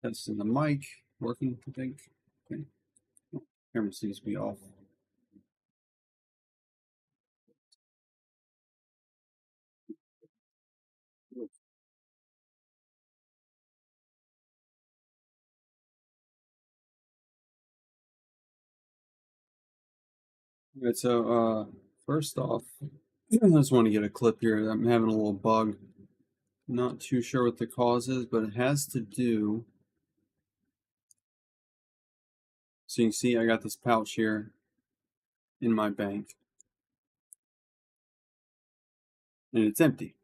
Testing the mic, working, I think. Okay. Camera seems to be off. Alright, so first off, I just want to get a clip here. I'm having a little bug. Not too sure what the cause is, but it has to do. So you can see I got this pouch here in my bank, and it's empty.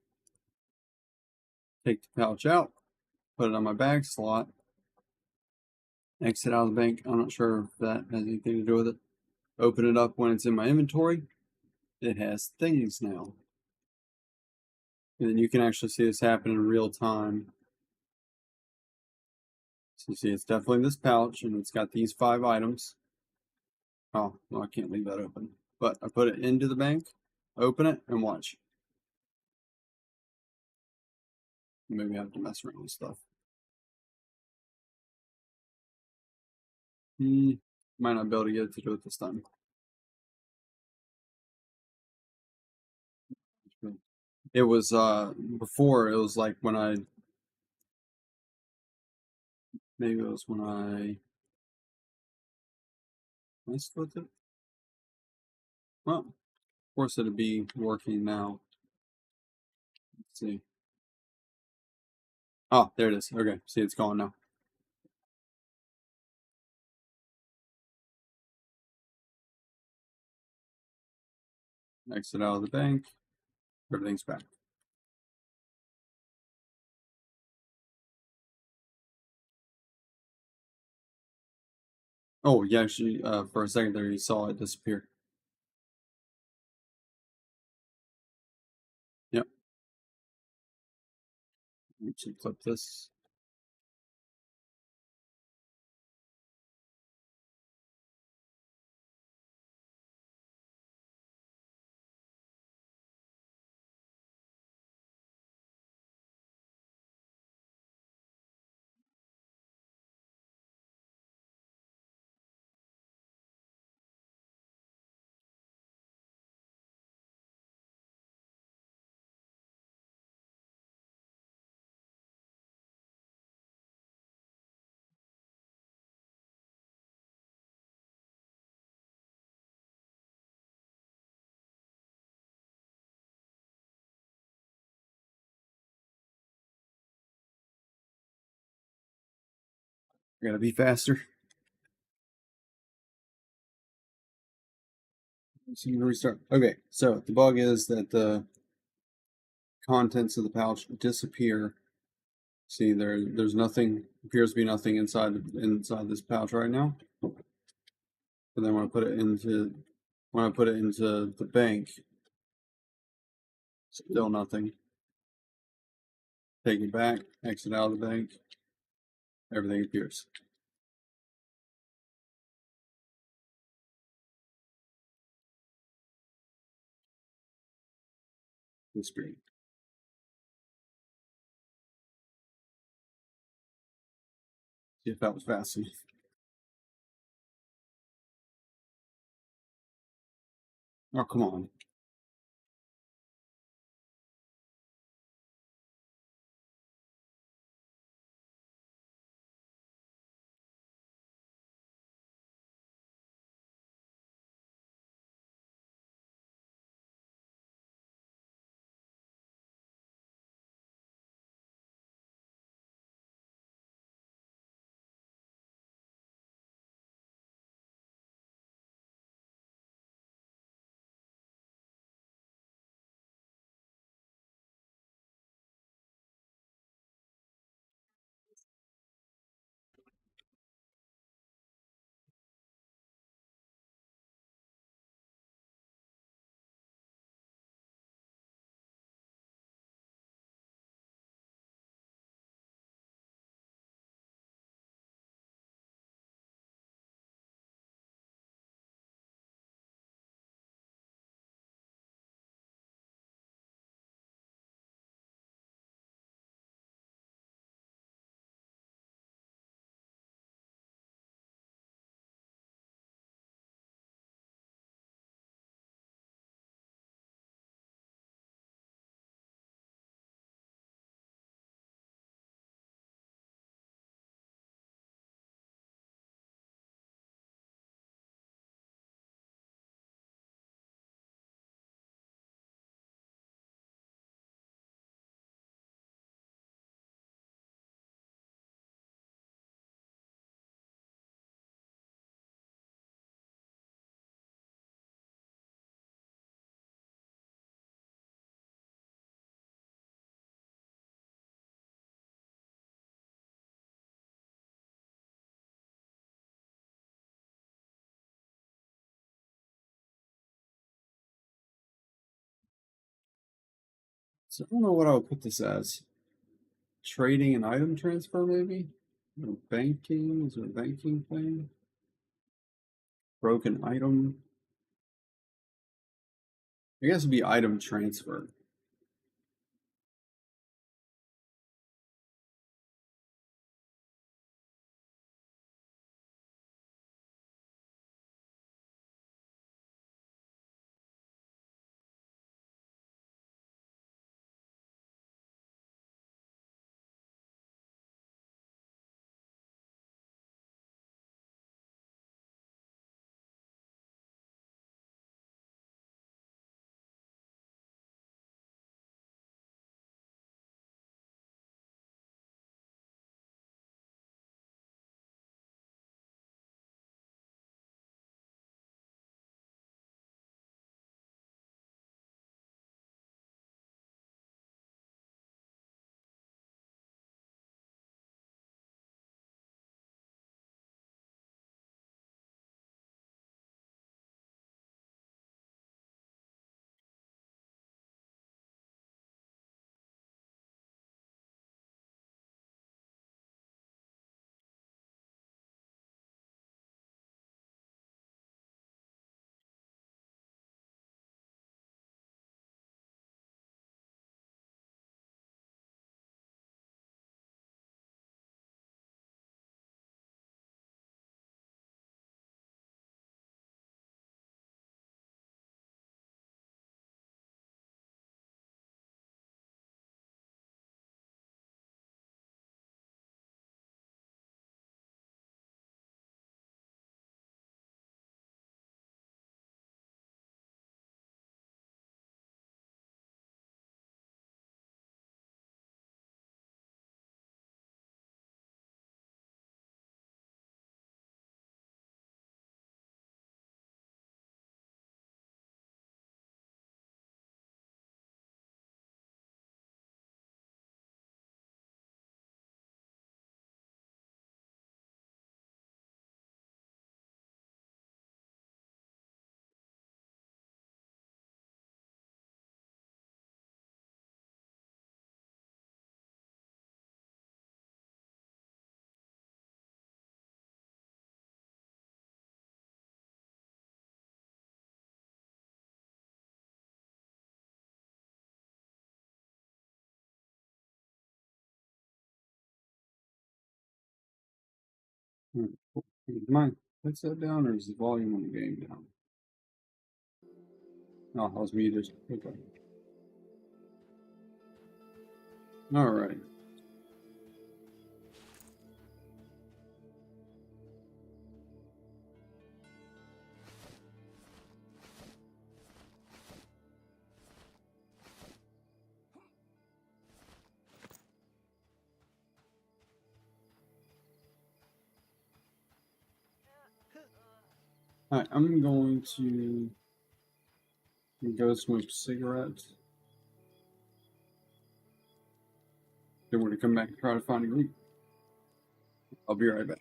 Take the pouch out, put it on my bag slot, exit out of the bank. I'm not sure if that has anything to do with it. Open it up when it's in my inventory. It has things now. And then you can actually see this happen in real time. So you see it's definitely this pouch, and it's got these 5 items. Oh, well, I can't leave that open. But I put it into the bank, open it, and watch. Maybe I have to mess around with stuff. Might not be able to get it to do it this time. It was before, it was like when maybe it was when I messed with it. Well, of course it'd be working now. Let's see. Oh, there it is. Okay, see, it's gone now. Exit out of the bank. Everything's back. Oh, yeah, actually, for a second there, you saw it disappear. Yep. Let me clip this. I gotta be faster. So I'm gonna restart. Okay, so the bug is that the contents of the pouch disappear. See, there's nothing, appears to be nothing inside this pouch right now. But then when I put it into the bank, still nothing. Take it back, exit out of the bank, everything appears. The screen. See if that was fast enough. Oh, come on. So I don't know what I would put this as. Trading and item transfer, maybe? Or banking? Is there a banking thing? Broken item? I guess it'd be item transfer. Am I let's that down or is the volume on the game down? No, I was muted. Okay. Alright. Alright, I'm going to go smoke cigarettes. Then we're gonna come back and try to find a group. I'll be right back.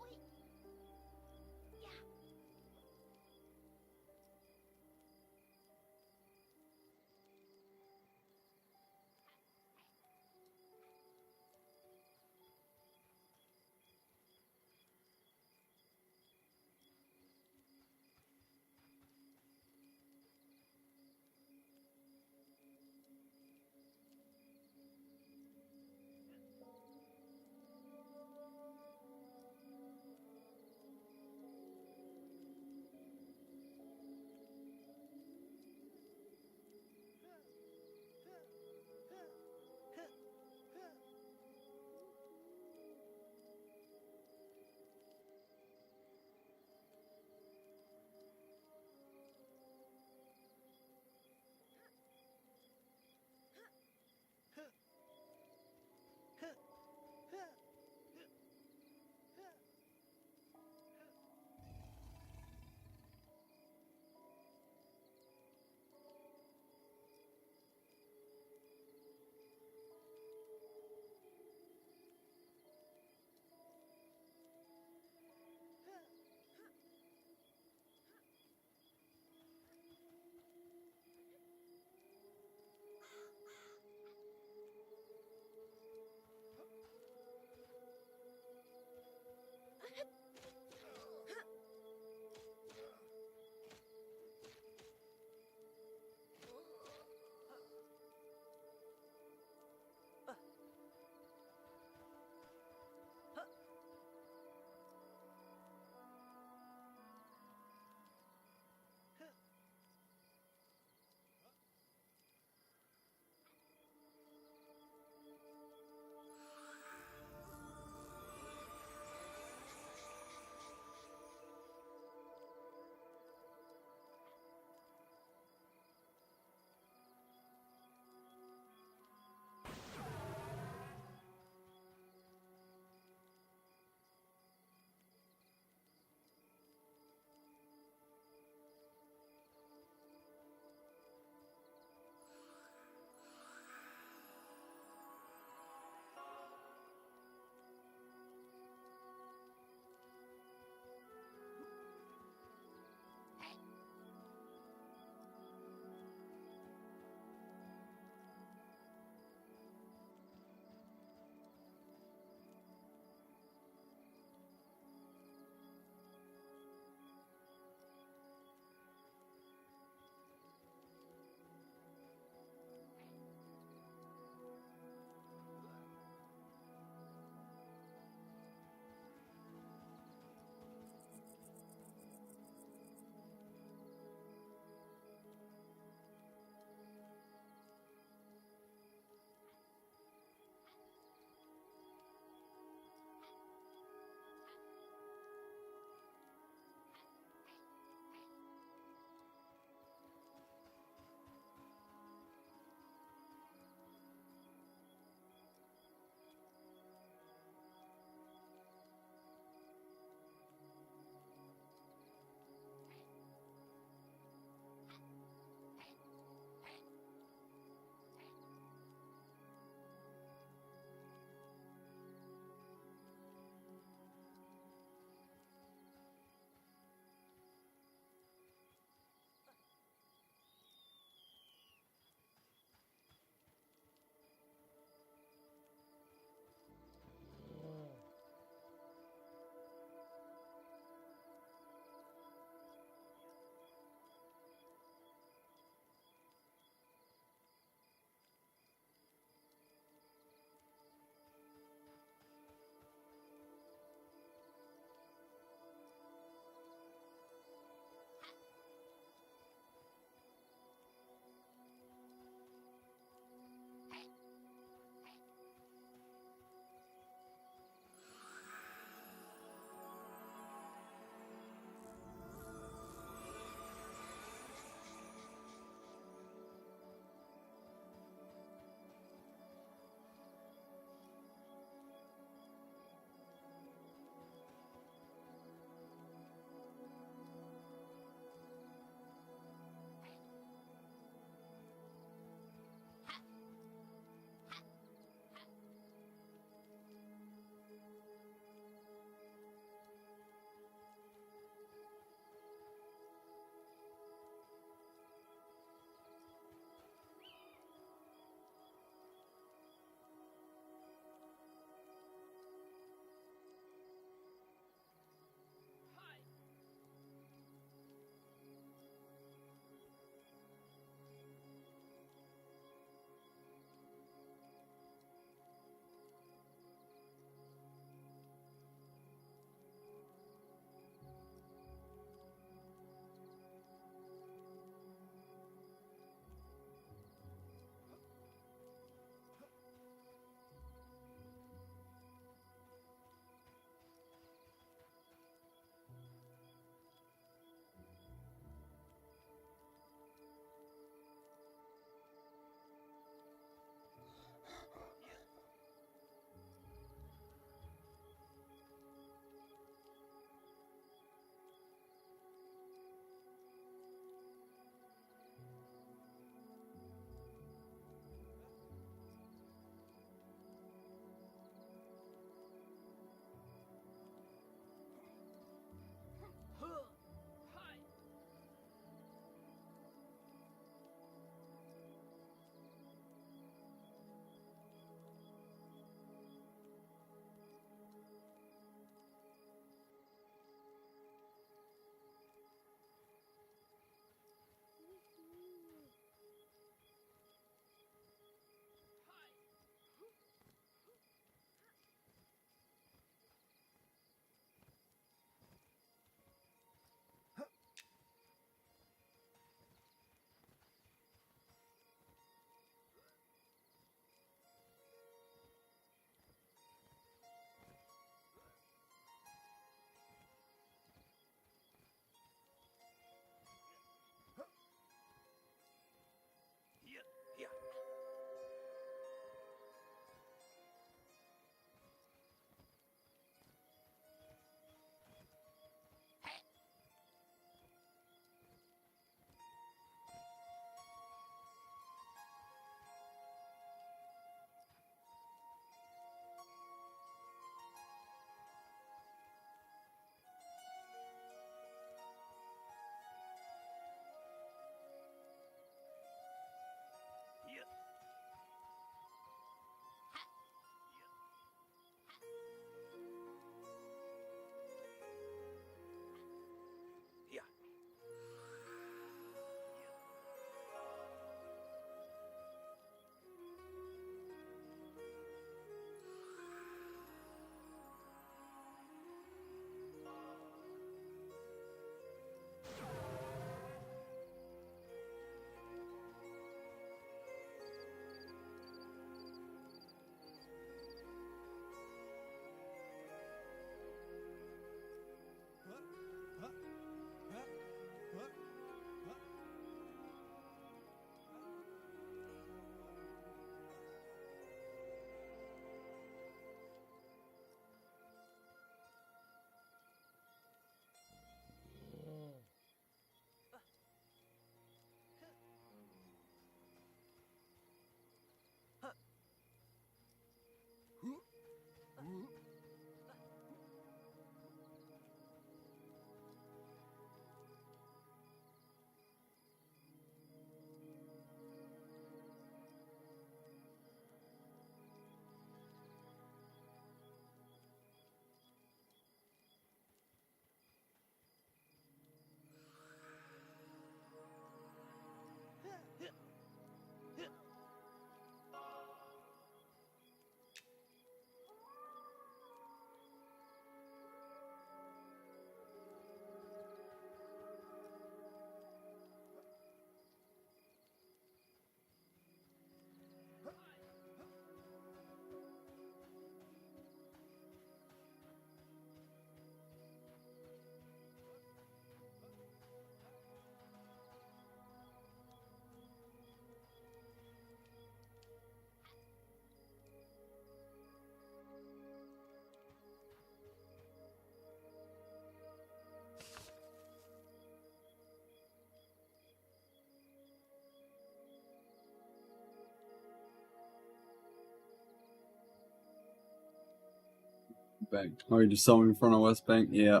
Bank. Oh, you just saw me in front of West Bank? Yeah.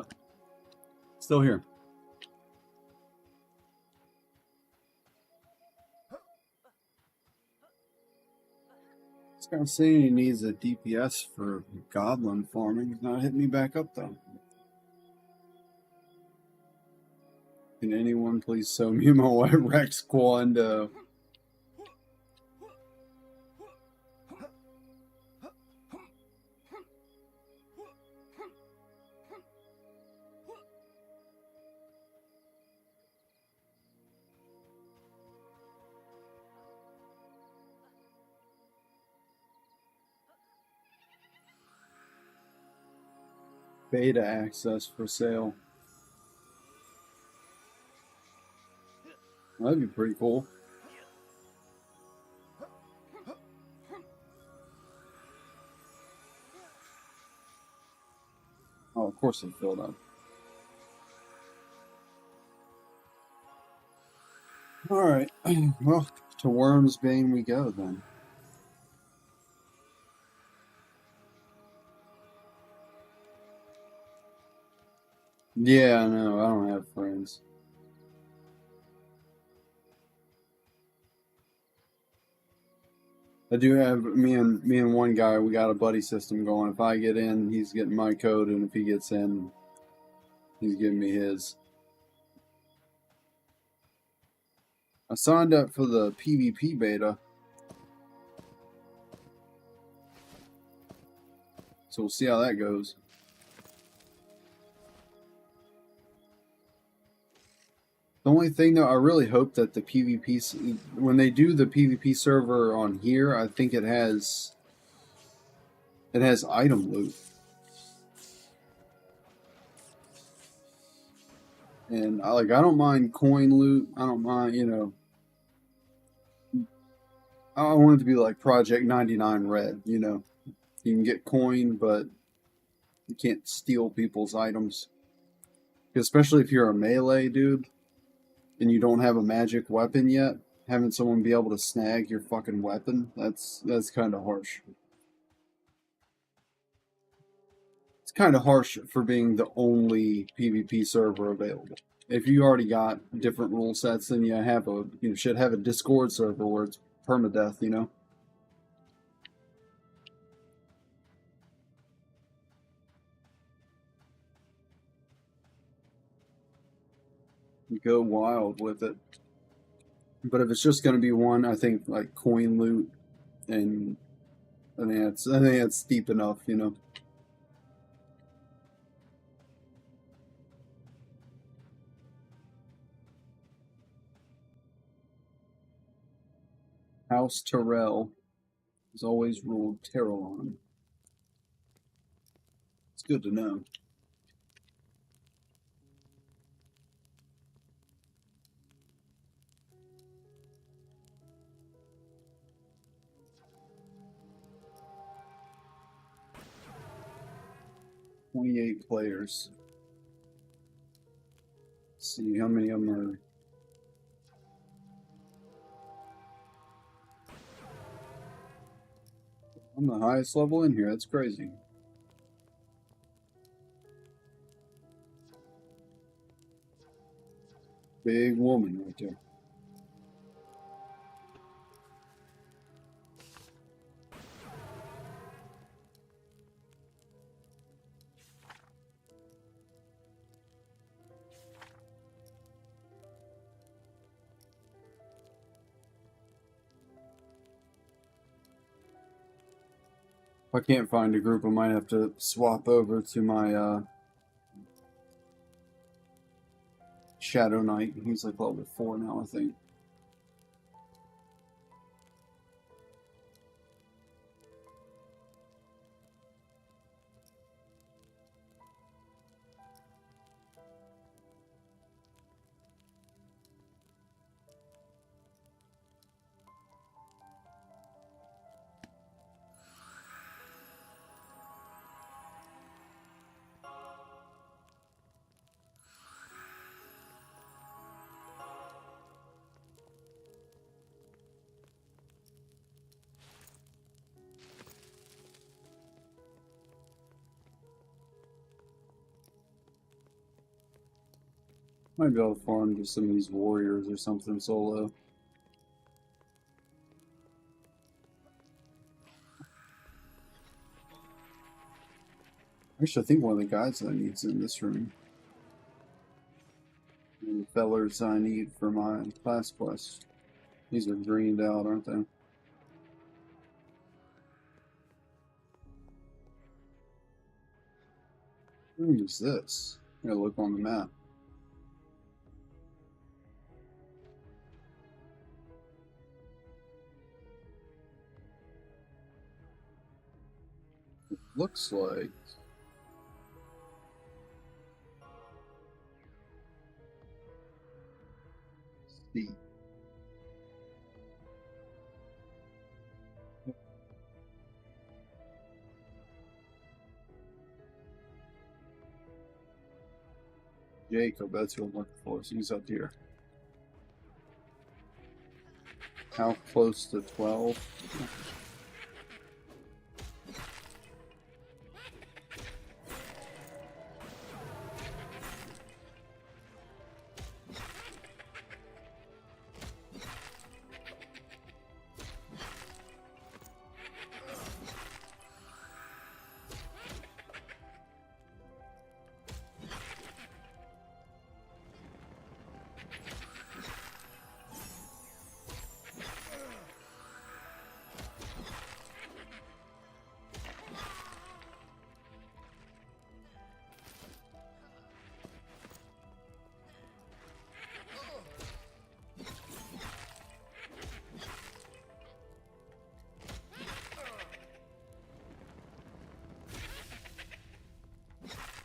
Still here. This guy's saying he needs a DPS for goblin farming. He's not hitting me back up though. Can anyone please sew me my white Rex Quando? Beta access for sale. That'd be pretty cool. Oh, of course it filled up. Alright, well, to Worm's Bane we go then. Yeah, no, I don't have friends. I do have me and one guy. We got a buddy system going. If I get in, he's getting my code, and if he gets in, he's giving me his. I signed up for the PvP beta, so we'll see how that goes. The only thing though, I really hope that the PvP, when they do the PvP server on here, I think it has item loot. And I don't mind coin loot. I don't mind, you know. I want it to be like Project 99 Red, you know. You can get coin, but you can't steal people's items. Especially if you're a melee dude and you don't have a magic weapon yet, having someone be able to snag your fucking weapon, that's kind of harsh. It's kind of harsh for being the only PvP server available. If you already got different rule sets, then you should have a Discord server where it's permadeath, you know. You go wild with it. But if it's just going to be one, I think like coin loot, and I think that's deep enough, you know. House Terrell has always ruled Terrellon. It's good to know. "28 players. Let's see how many of them are. I'm the highest level in here. That's crazy. Big woman right there. If I can't find a group, I might have to swap over to my Shadow Knight. He's like level 4 now, I think. Might be able to farm just some of these warriors or something solo. Actually, I think one of the guys that I need is in this room. And the fellers I need for my class quest. These are greened out, aren't they? Where is this? I gotta look on the map. It looks like C. Jacob, that's who I'm looking for. So he's up here. How close to 12?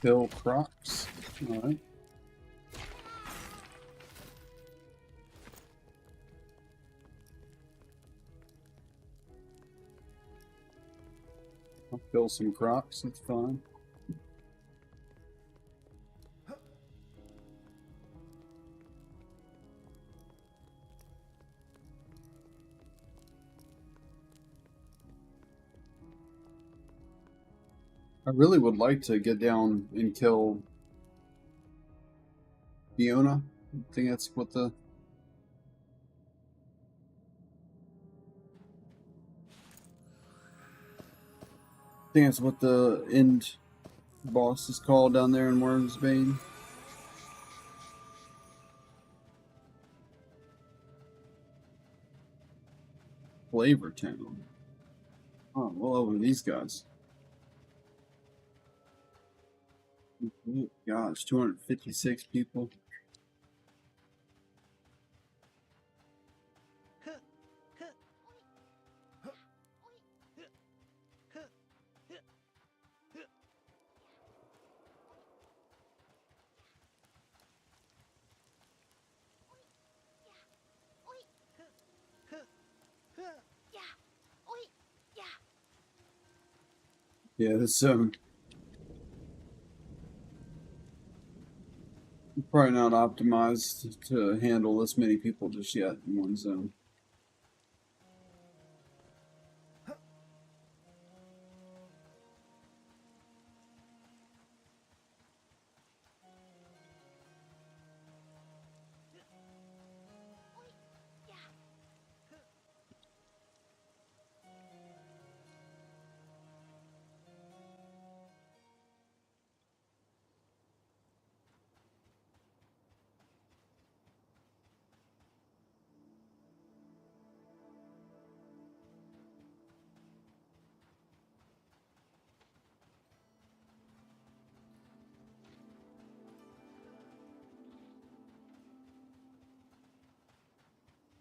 Kill Crocs. Alright. I'll kill some Crocs, that's fine. I really would like to get down and kill Fiona. I think that's what the... I think that's what the end boss is called down there in Wormsbane. Flavor Town. Oh, well, over these guys. Oh, gosh, 256 people. Yeah, this probably not optimized to handle this many people just yet in one zone.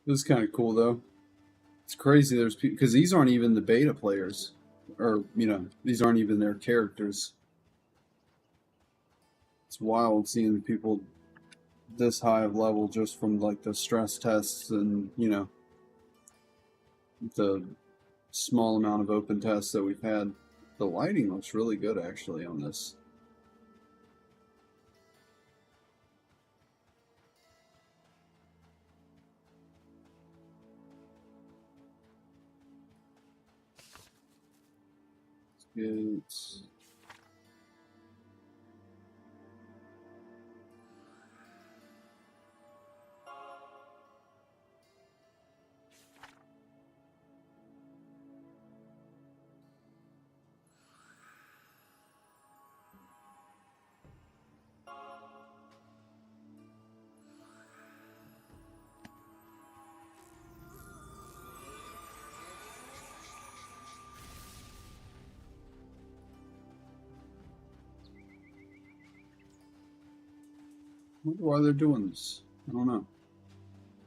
This is kind of cool though. It's crazy. There's people because these aren't even the beta players, or these aren't even their characters. It's wild seeing people this high of level just from like the stress tests and the small amount of open tests that we've had. The lighting looks really good actually on this. It's wonder why they're doing this. I don't know.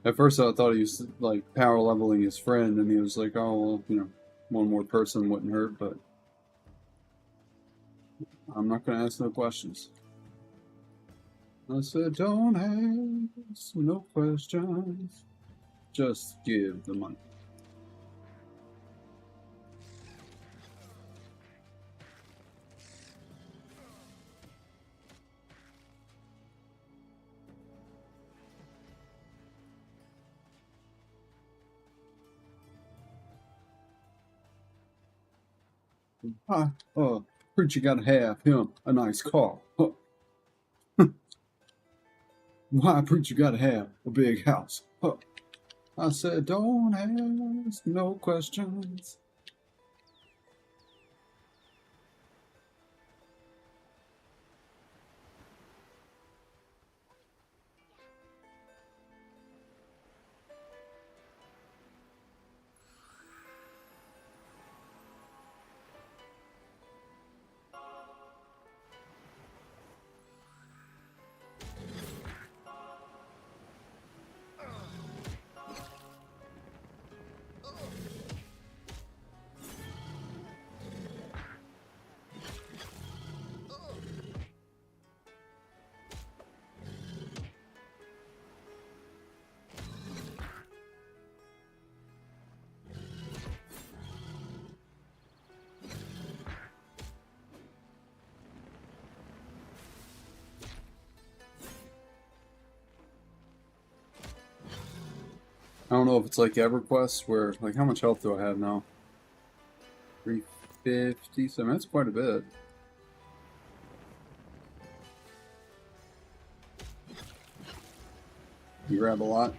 At first, I thought he was like power leveling his friend, and he was like, "Oh, well, you know, one more person wouldn't hurt." But I'm not gonna ask no questions. I said, "Don't ask no questions. Just give the money." Hi, preacher gotta have him a nice car. Huh. Why preacher gotta have a big house? Huh. I said, don't ask no questions. I don't know if it's like EverQuest where, like, how much health do I have now? 350, so that's quite a bit. You grab a lot.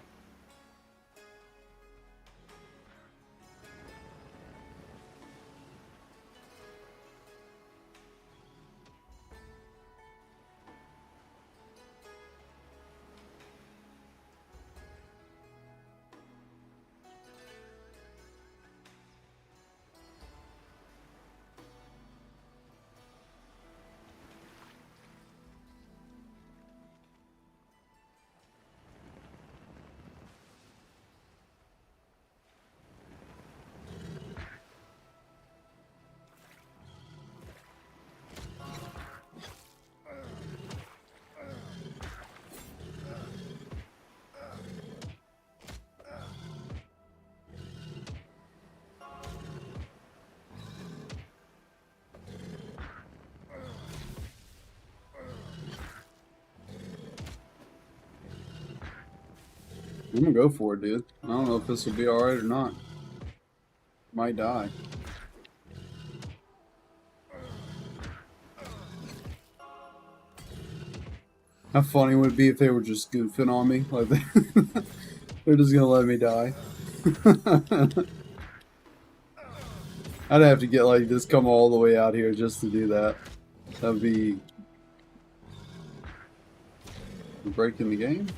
I'm gonna go for it, dude. I don't know if this will be alright or not. Might die. How funny would it be if they were just goofing on me? Like they're just gonna let me die. I'd have to get like just come all the way out here just to do that. That'd be breaking the game.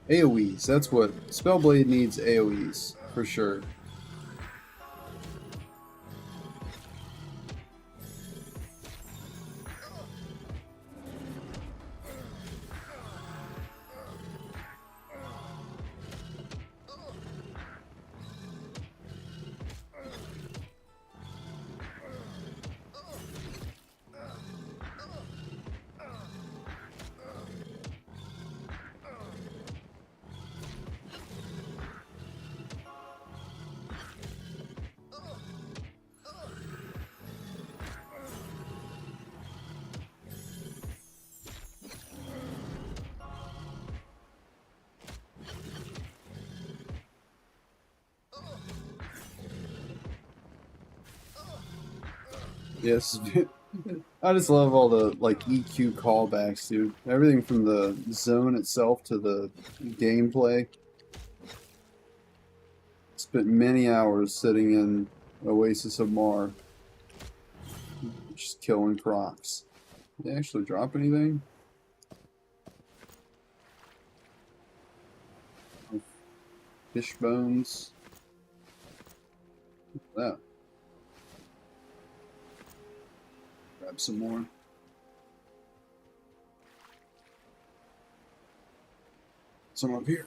AoEs, that's what Spellblade needs. AoEs for sure. Yes, I just love all the like EQ callbacks, dude. Everything from the zone itself to the gameplay. Spent many hours sitting in Oasis of Mar, just killing crocs. Did they actually drop anything? Fish bones. What's that? Grab some more. Some up here.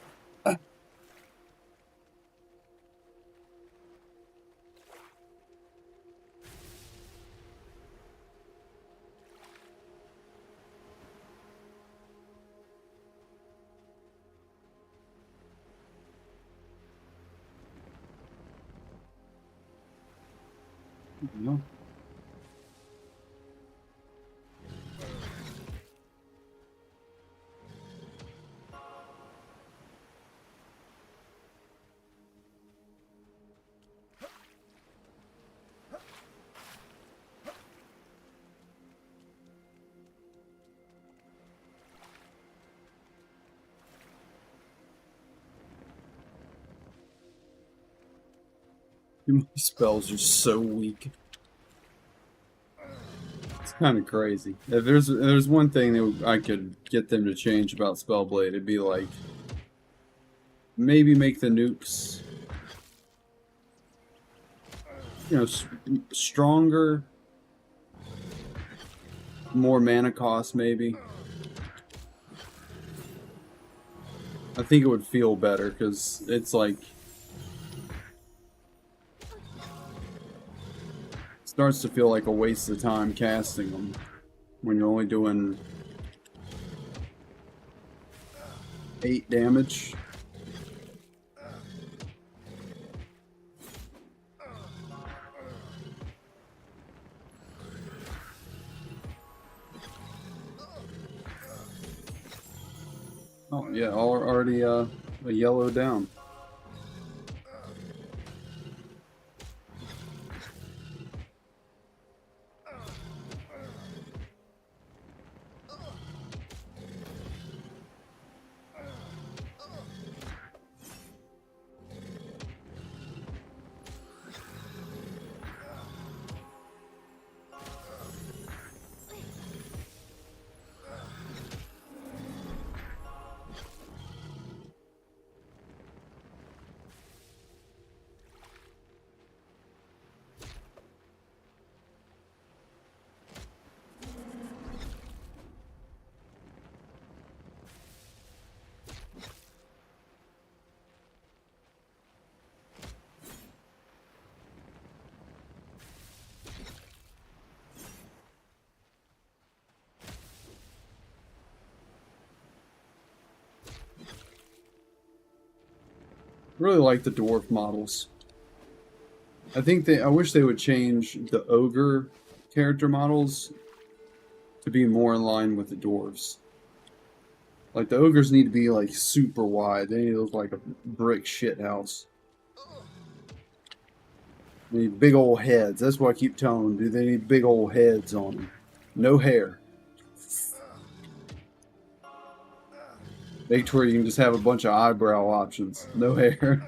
No. My spells are so weak. It's kind of crazy. If there's one thing that I could get them to change about Spellblade, it'd be like maybe make the nukes, you know, stronger, more mana cost maybe. I think it would feel better because it's like starts to feel like a waste of time casting them when you're only doing 8 damage. Oh yeah, already a yellow down. Really like the dwarf models. I wish they would change the ogre character models to be more in line with the dwarves. Like the ogres need to be like super wide. They need to look like a brick shit house. They need big old heads. That's what I keep telling them. Dude, they need big old heads on them. No hair. Make sure you can just have a bunch of eyebrow options. No hair.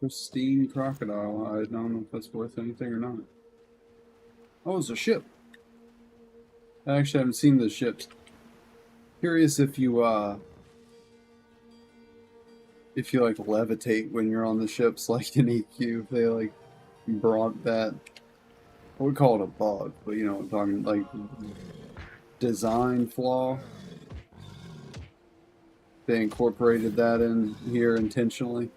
Pristine crocodile hide. I don't know if that's worth anything or not. Oh, it's a ship. I actually haven't seen the ships. Curious if you like levitate when you're on the ships, like in EQ, if they like brought that I would call it a bug, but you know, I'm talking like design flaw. They incorporated that in here intentionally.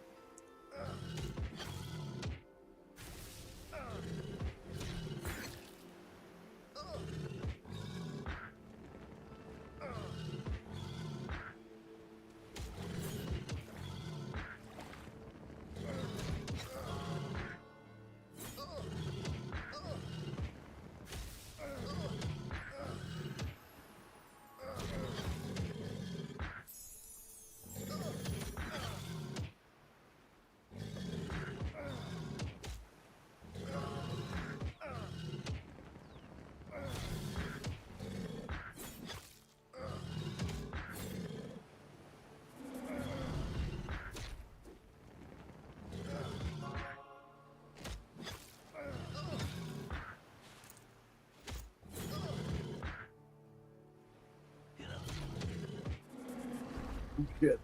Shit.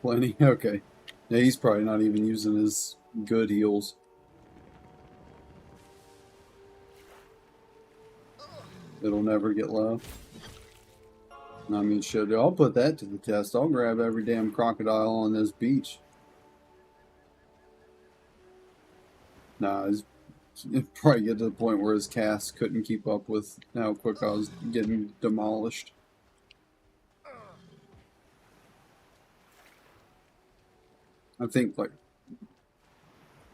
Plenty. Okay. Yeah, he's probably not even using his good heals. It'll never get low. I mean, shit, I'll put that to the test. I'll grab every damn crocodile on this beach. Nah, it'd probably get to the point where his cast couldn't keep up with how quick I was getting demolished. I think like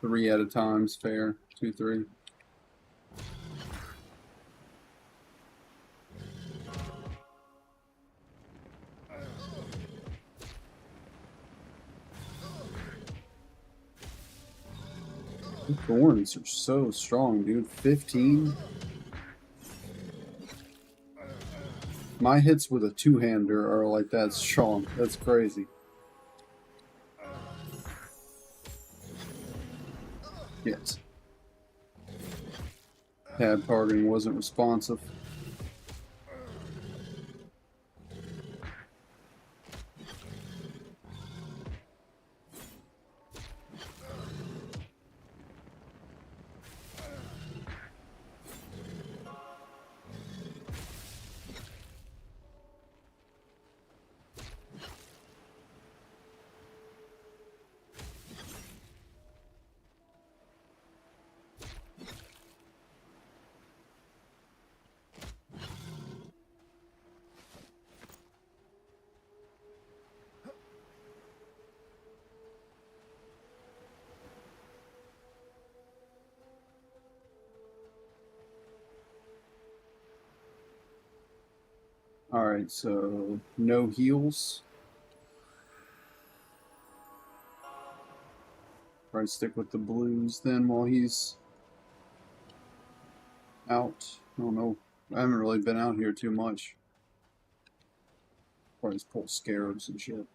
3 at a time's fair. 2, 3. The thorns are so strong, dude. 15. My hits with a two-hander are like that strong. That's crazy. Yes. Tab targeting wasn't responsive. Alright, so no heals. Probably stick with the blues then while he's out. I don't know. I haven't really been out here too much. Probably just pull scarabs and shit.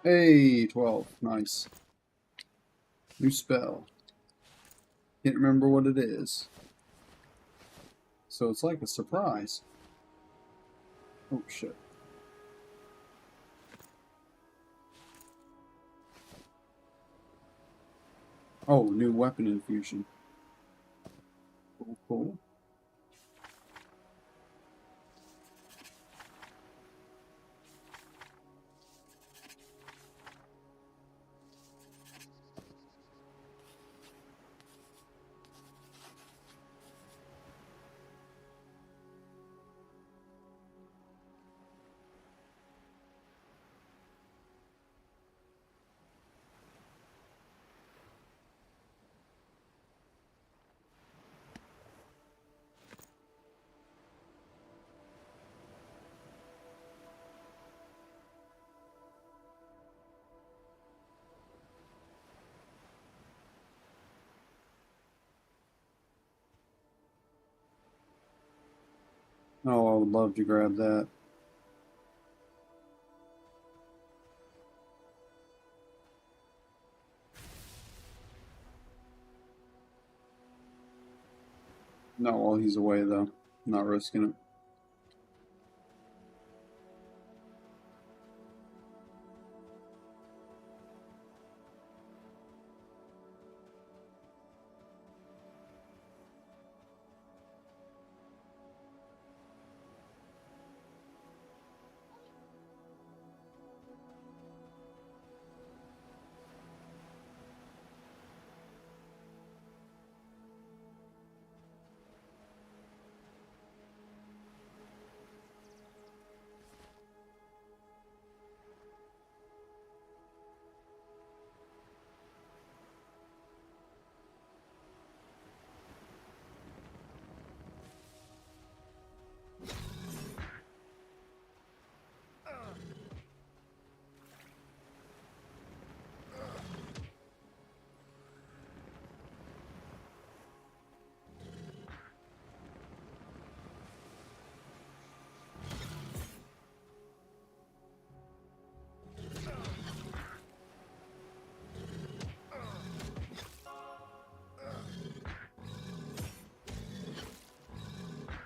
Hey, 12. Nice. New spell. Can't remember what it is. So it's like a surprise. Oh, shit. Oh, new weapon infusion. Cool, cool. Oh, I would love to grab that. Not while he's away, though. Not risking it.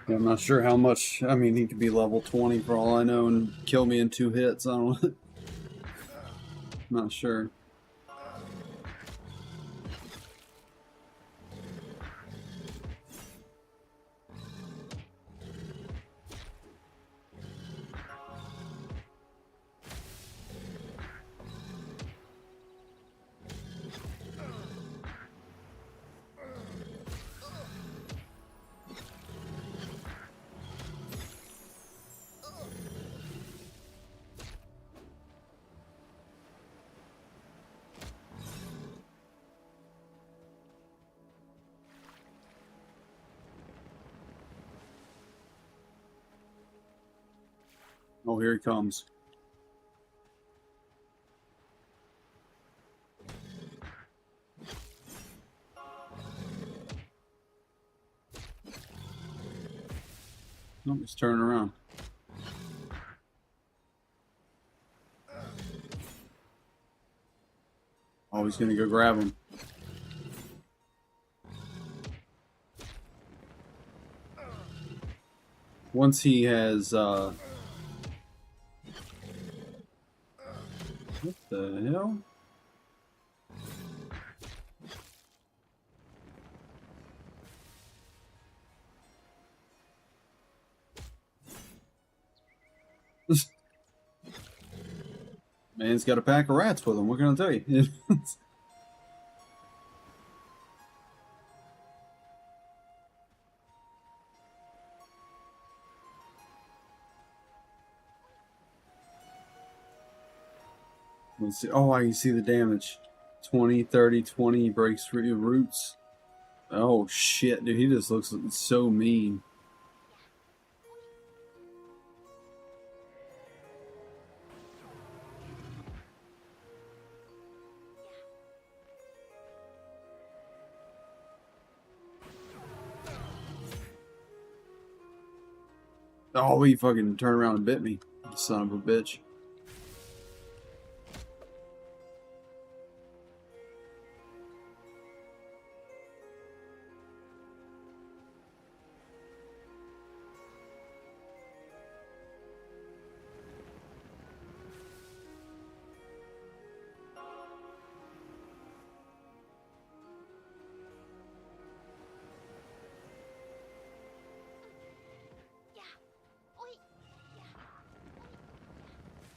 Yeah, I'm not sure how much. I mean, he could be level 20 for all I know and kill me in 2 hits. I don't. Not sure. Oh, here he comes. Nope, he's turning around. Oh, he's gonna go grab him. Once he has, what the hell? Man's got a pack of rats with him. What can I tell you? Let's see. Oh, I can see the damage. 20, 30, 20. He breaks through your roots. Oh, shit, dude. He just looks so mean. Oh, he fucking turned around and bit me. Son of a bitch.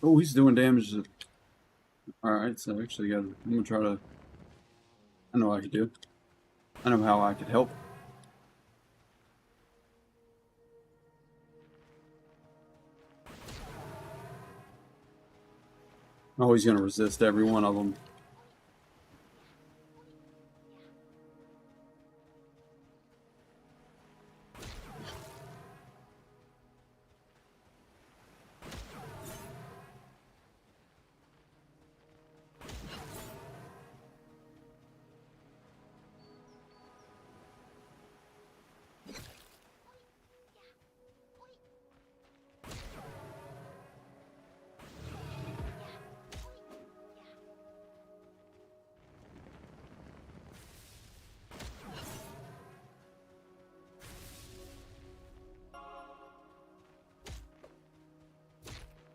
Oh, he's doing damage to... Alright, so actually I'm gonna try to... I know what I could do. I know how I could help. Oh, he's gonna resist every one of them.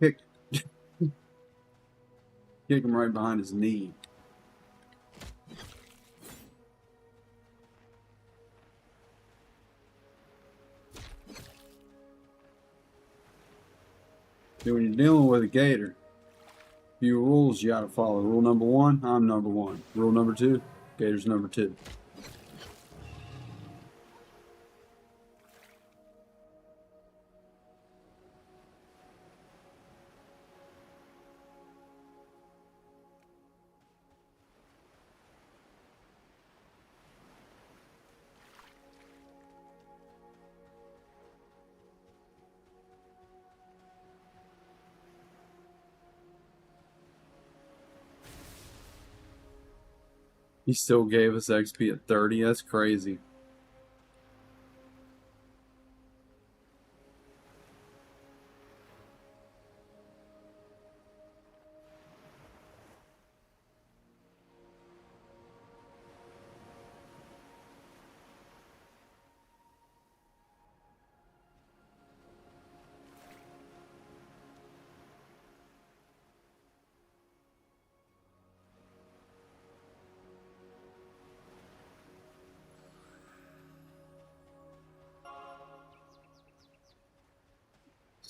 Kick. Kick him right behind his knee. See, when you're dealing with a gator, few rules you gotta follow. Rule number one, I'm number one. Rule number two, gator's number two. He still gave us XP at 30. That's crazy.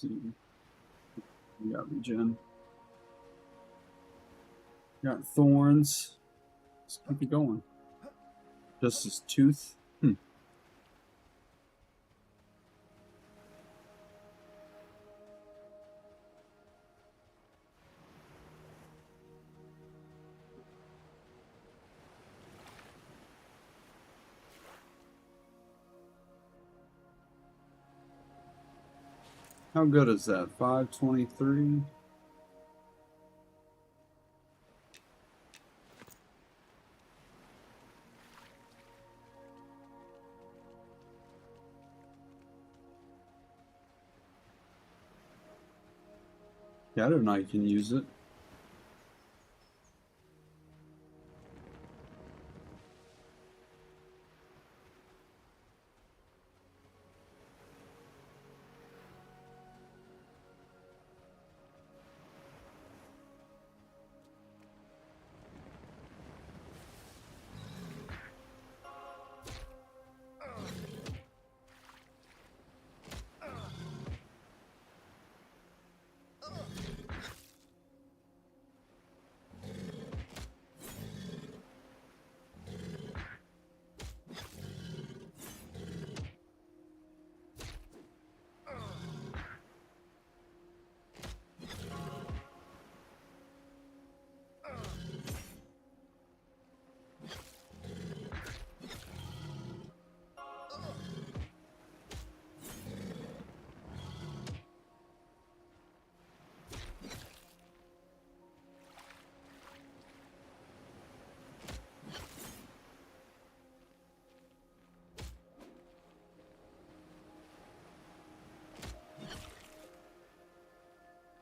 Let's see, we got regen. Got thorns. Let's keep it going. Just his tooth. How good is that? 523? Yeah, I don't know. You can use it.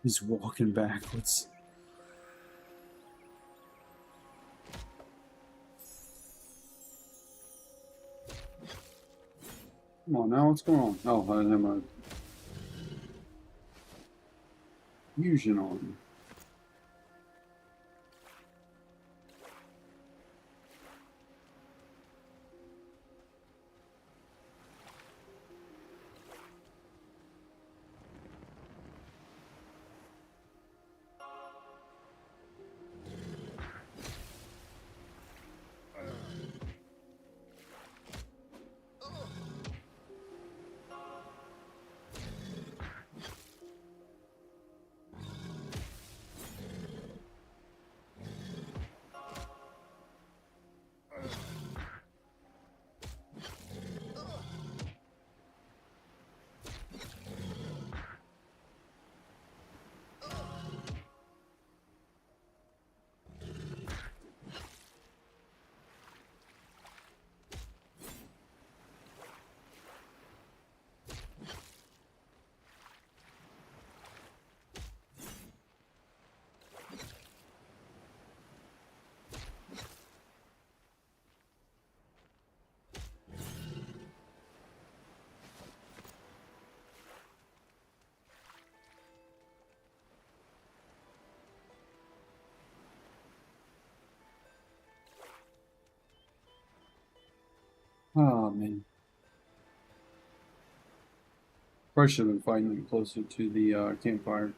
He's walking backwards. Come on now, what's going on? Oh, I have a fusion on. Oh man. Probably should have been fighting them closer to the campfire.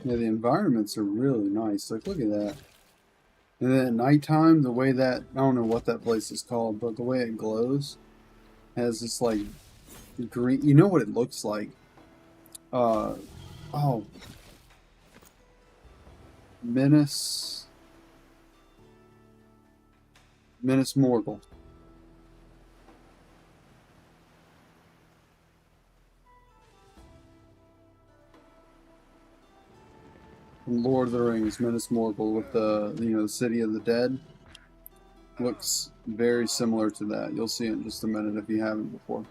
Yeah, the environments are really nice. Like, look at that. And then at nighttime, the way that, I don't know what that place is called, but the way it glows has this like green, you know what it looks like? Uh, oh, Menace, Menace Morgul from Lord of the Rings, Menace Morgul with the City of the Dead. Looks very similar to that. You'll see it in just a minute if you haven't before.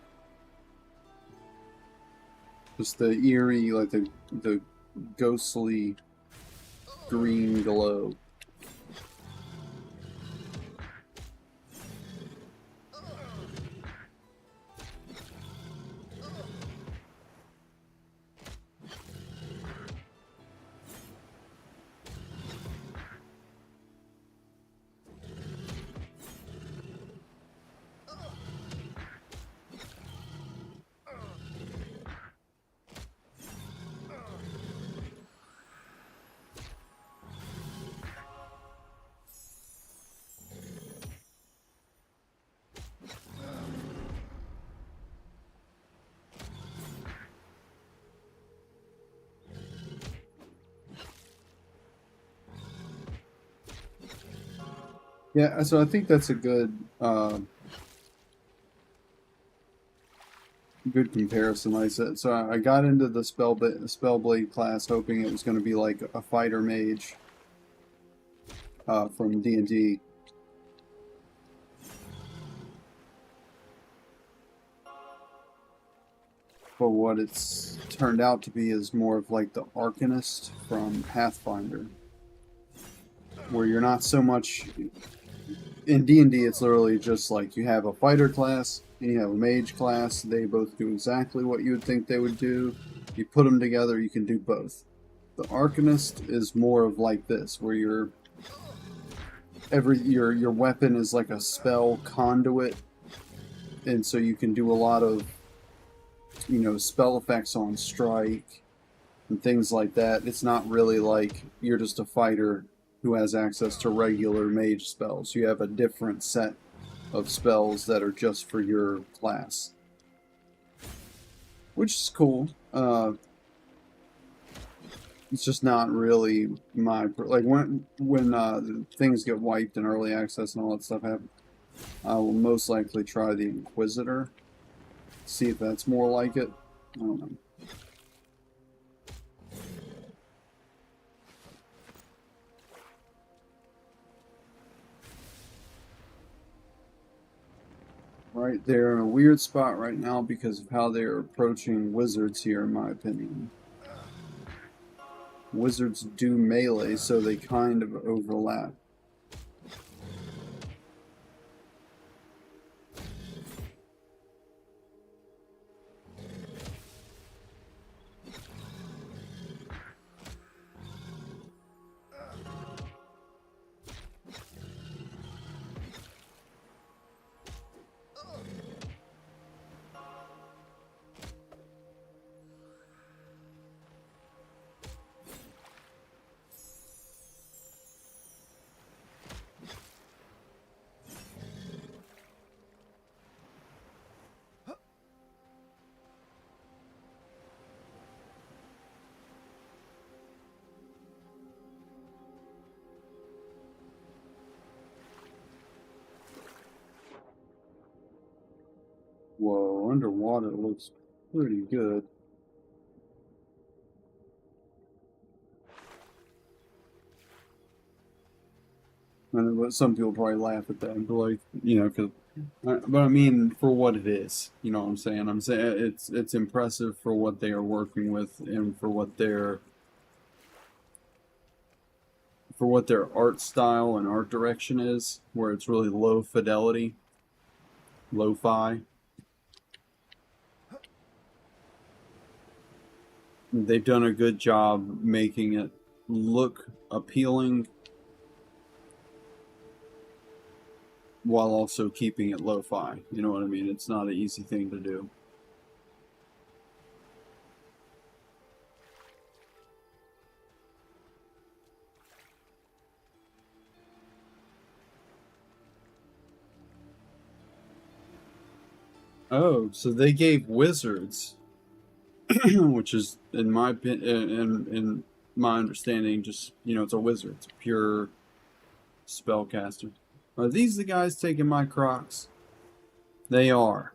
Just the eerie, like the ghostly green glow. Yeah, so I think that's a good comparison. Like I said, so I got into the Spellblade class hoping it was going to be like a fighter mage from D&D. But what it's turned out to be is more of like the Arcanist from Pathfinder, where you're not so much in D&D. It's literally just like you have a fighter class and you have a mage class. They both do exactly what you would think they would do. You put them together, you can do both. The Arcanist is more of like this, where your weapon is like a spell conduit, and so you can do a lot of spell effects on strike and things like that. It's not really like you're just a fighter who has access to regular mage spells. You have a different set of spells that are just for your class. which is cool. It's just not really my like when things get wiped in early access and all that stuff happens. I will most likely try the Inquisitor, see if that's more like it. I don't know. Right, they're in a weird spot right now because of how they're approaching wizards here, in my opinion. Wizards do melee, so they kind of overlap. Whoa, underwater looks pretty good. And some people probably laugh at that, but like, you know, because, but I mean, for what it is, you know what I'm saying? I'm saying it's impressive for what they are working with and for what their art style and art direction is, where it's really low fidelity, lo-fi. They've done a good job making it look appealing while also keeping it lo-fi. You know what I mean? It's not an easy thing to do. Oh, so they gave wizards, which is in my in my understanding, just, you know, it's a wizard, it's a pure spellcaster. Are these the guys taking my crocs? They are.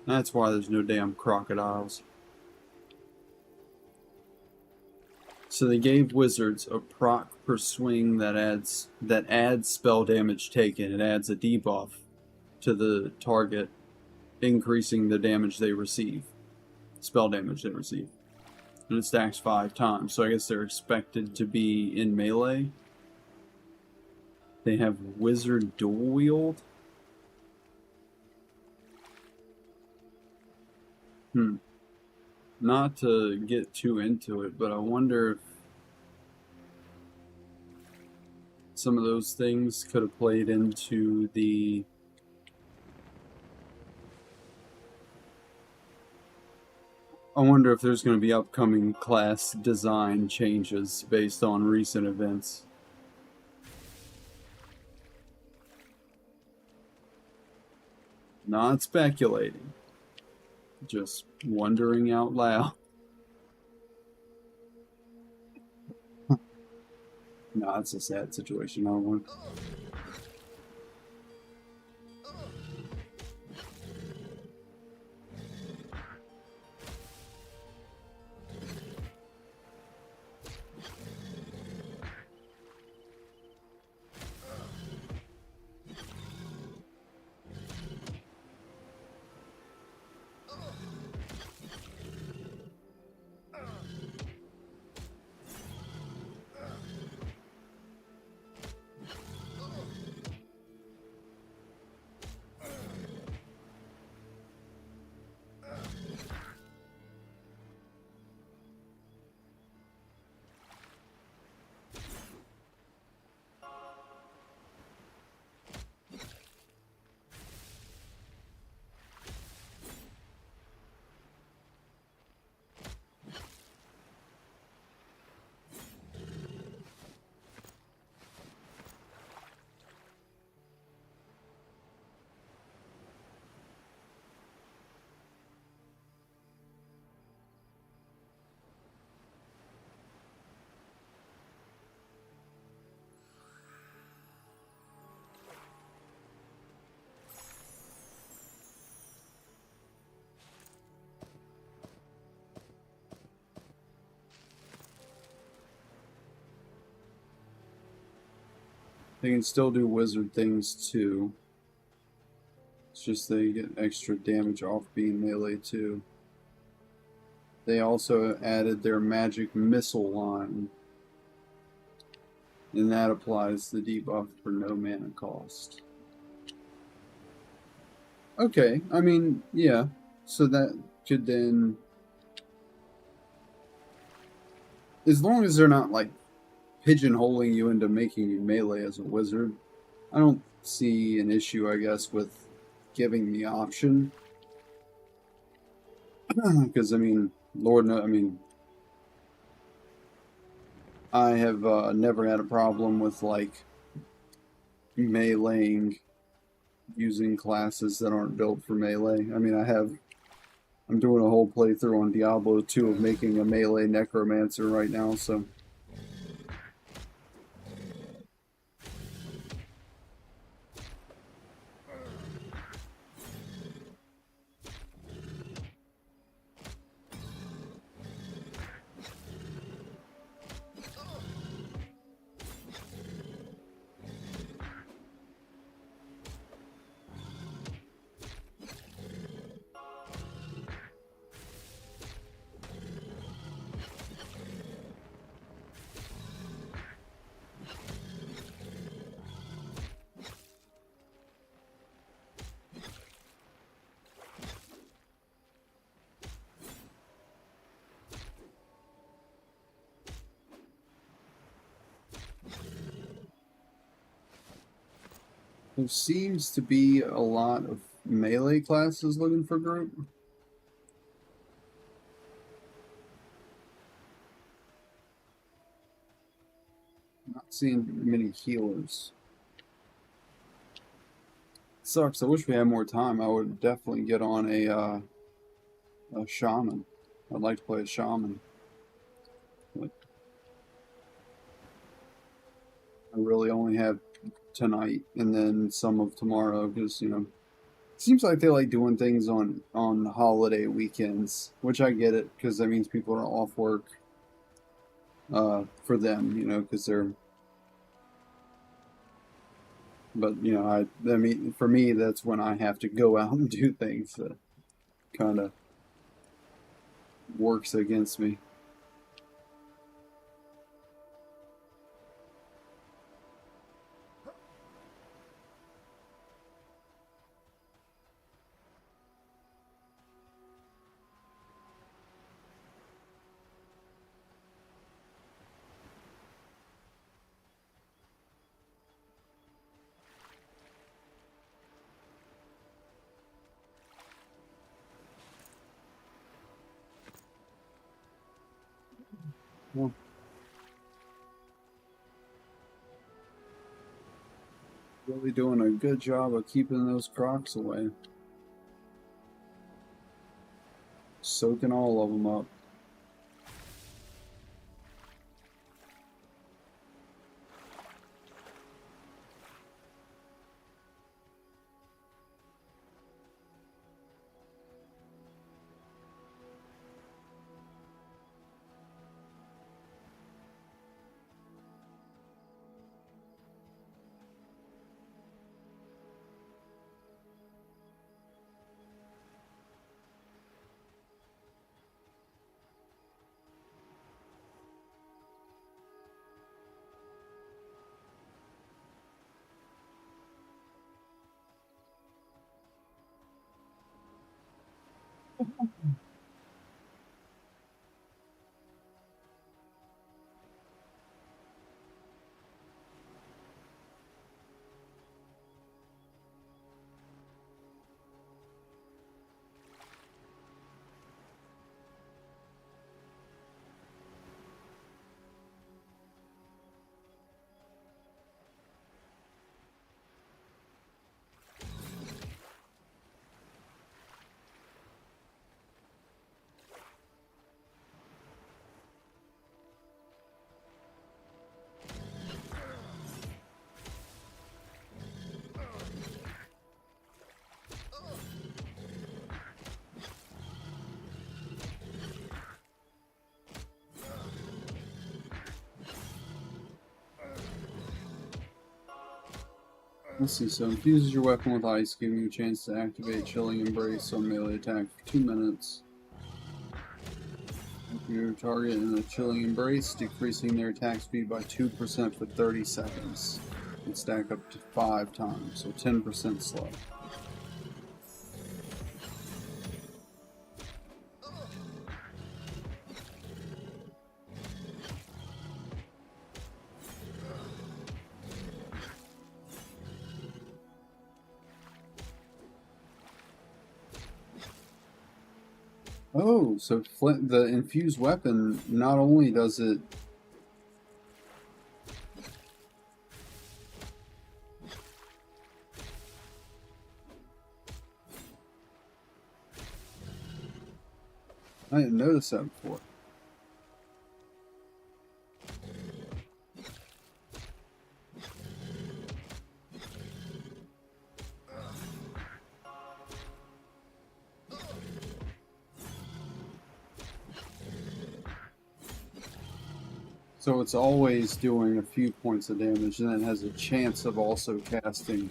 That's why there's no damn crocodiles. So they gave wizards a proc per swing that adds spell damage taken. It adds a debuff to the target, increasing the damage they receive, spell damage they receive, and it stacks 5 times. So I guess they're expected to be in melee. They have wizard dual wield. Not to get too into it, but I wonder if some of those things could have played into the I wonder if there's going to be upcoming class design changes based on recent events. Not speculating, just wondering out loud. No, it's a sad situation. I want. They can still do wizard things too. It's just they get extra damage off being melee too. They also added their magic missile line, and that applies the debuff for no mana cost. Okay, I mean, yeah. So that could then, as long as they're not like pigeonholing you into making you melee as a wizard, I don't see an issue, I guess, with giving the option. Because I mean, Lord, no, I mean, I have never had a problem with like meleeing using classes that aren't built for melee. I mean, I'm doing a whole playthrough on Diablo 2 of making a melee necromancer right now, so. There seems to be a lot of melee classes looking for group. Not seeing many healers. Sucks. I wish we had more time. I would definitely get on a shaman. I'd like to play a shaman. But I really only have tonight and then some of tomorrow because, you know, it seems like they like doing things on holiday weekends, which I get it because that means people are off work for them, you know, because they're. But you know, I mean, for me, that's when I have to go out and do things that kind of works against me. Well, really doing a good job of keeping those crocs away, soaking all of them up. Let's see, so infuses your weapon with ice, giving you a chance to activate Chilling Embrace on melee attack for 2 minutes. If you target in a Chilling Embrace, decreasing their attack speed by 2% for 30 seconds. And stack up to 5 times, so 10% slow. Oh, so the infused weapon, not only does it... I didn't notice that before. So it's always doing a few points of damage, and then has a chance of also casting.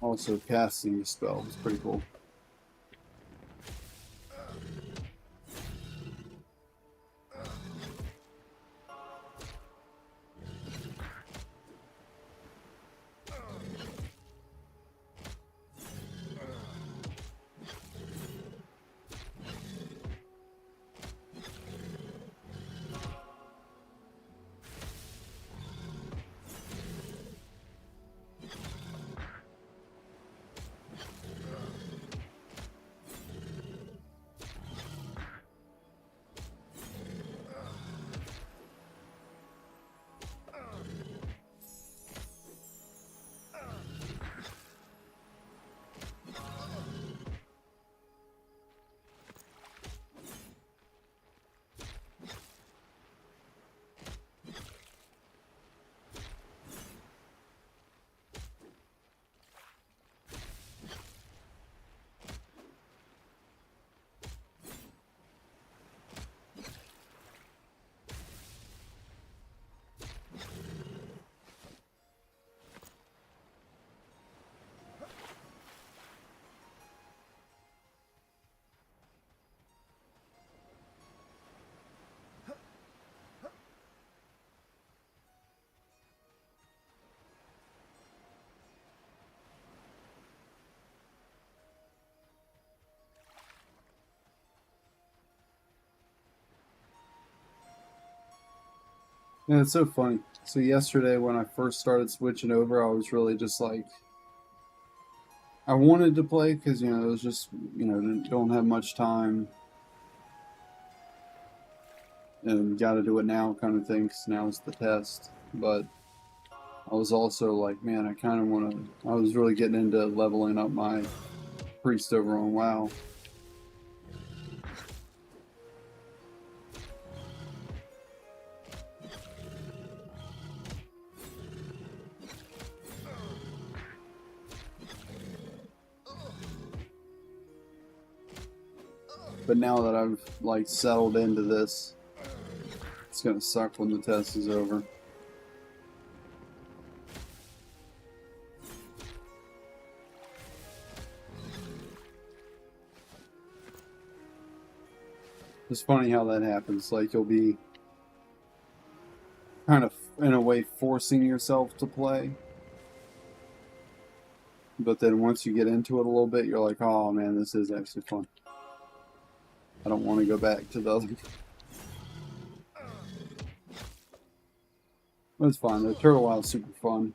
Also casting the spell. It's pretty cool. Yeah, it's so funny. So yesterday when I first started switching over, I was really just like, I wanted to play because, it was just, don't have much time and got to do it now kind of thing, because now is the test. But I was also like, man, I kind of want to, I was really getting into leveling up my priest over on WoW. But now that I've like settled into this, it's gonna suck when the test is over. It's funny how that happens. Like you'll be kind of in a way forcing yourself to play, but then once you get into it a little bit, you're like, oh man, this is actually fun. I don't want to go back to the other. But it's fine. The Turtle Isle is super fun.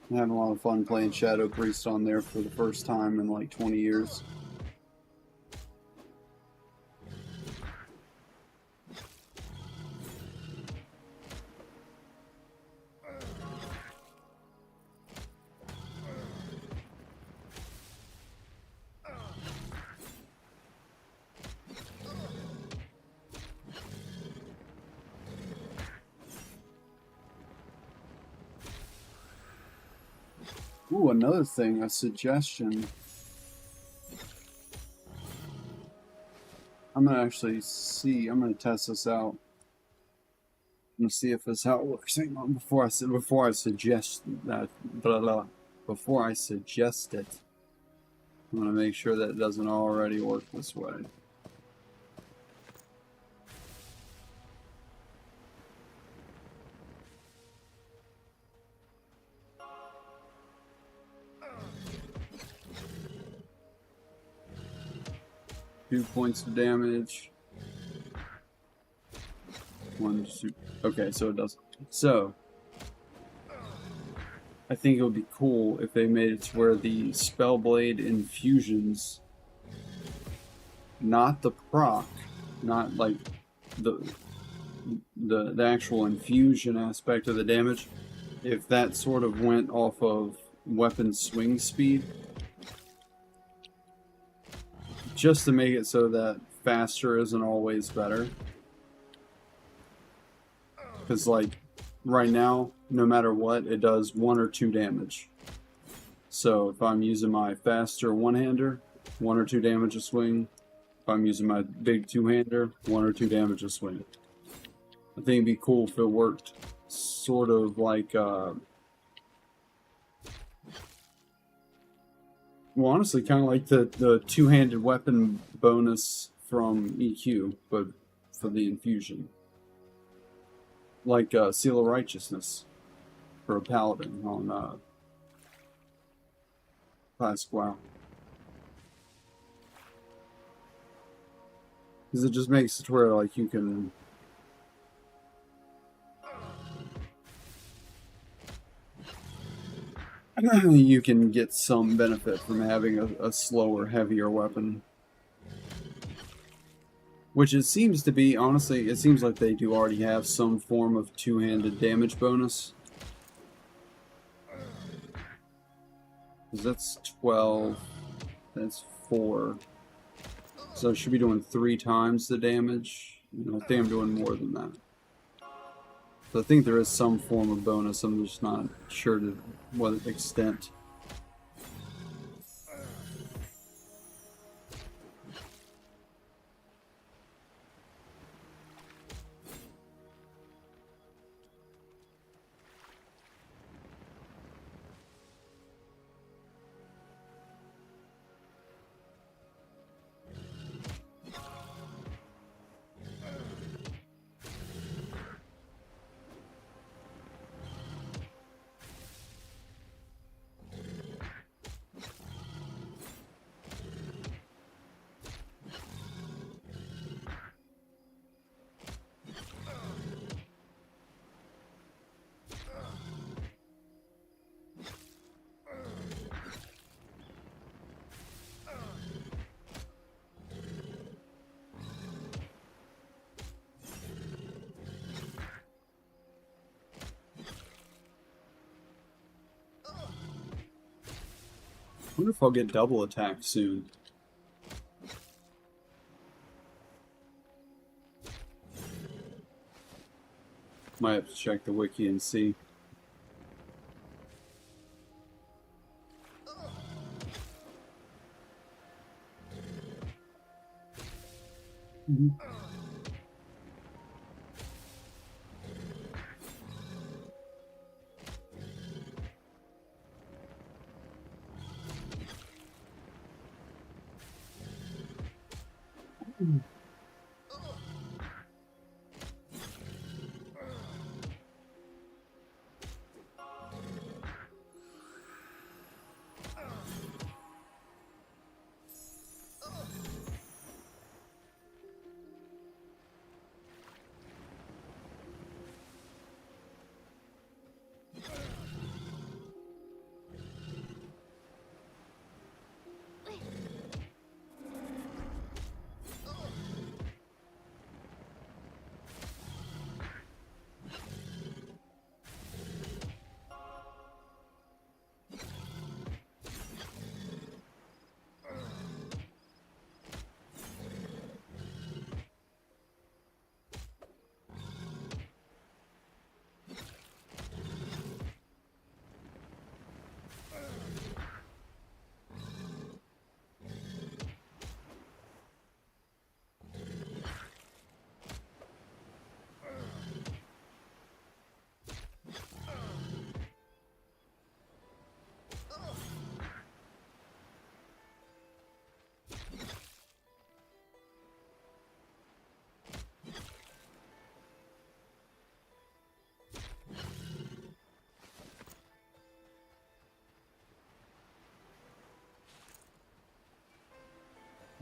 I'm having a lot of fun playing Shadow Priest on there for the first time in like 20 years. Ooh, another thing, a suggestion. I'm gonna actually see. I'm gonna test this out. I'm gonna see if this how it works. Hang on, before I suggest that, before I suggest it, I'm gonna make sure that it doesn't already work this way. Two points of damage. One, two. Okay, so it doesn't. So, I think it would be cool if they made it to where the Spellblade infusions, not the proc, not like the actual infusion aspect of the damage, if that sort of went off of weapon swing speed, just to make it so that faster isn't always better. Because, like, right now, no matter what, it does 1 or 2 damage. So, if I'm using my faster one-hander, 1 or 2 damage a swing. If I'm using my big two-hander, 1 or 2 damage a swing. I think it'd be cool if it worked sort of like, well, honestly, kind of like the two-handed weapon bonus from EQ, but for the infusion. Like Seal of Righteousness for a paladin on Classic WoW. Because it just makes it where, like, you can... you can get some benefit from having a slower, heavier weapon. Which it seems to be, honestly, it seems like they do already have some form of two-handed damage bonus. Because that's 12, that's 4. So I should be doing 3 times the damage. I think I'm doing more than that. So I think there is some form of bonus, I'm just not sure to what extent. I wonder if I'll get double attack soon. Might have to check the wiki and see.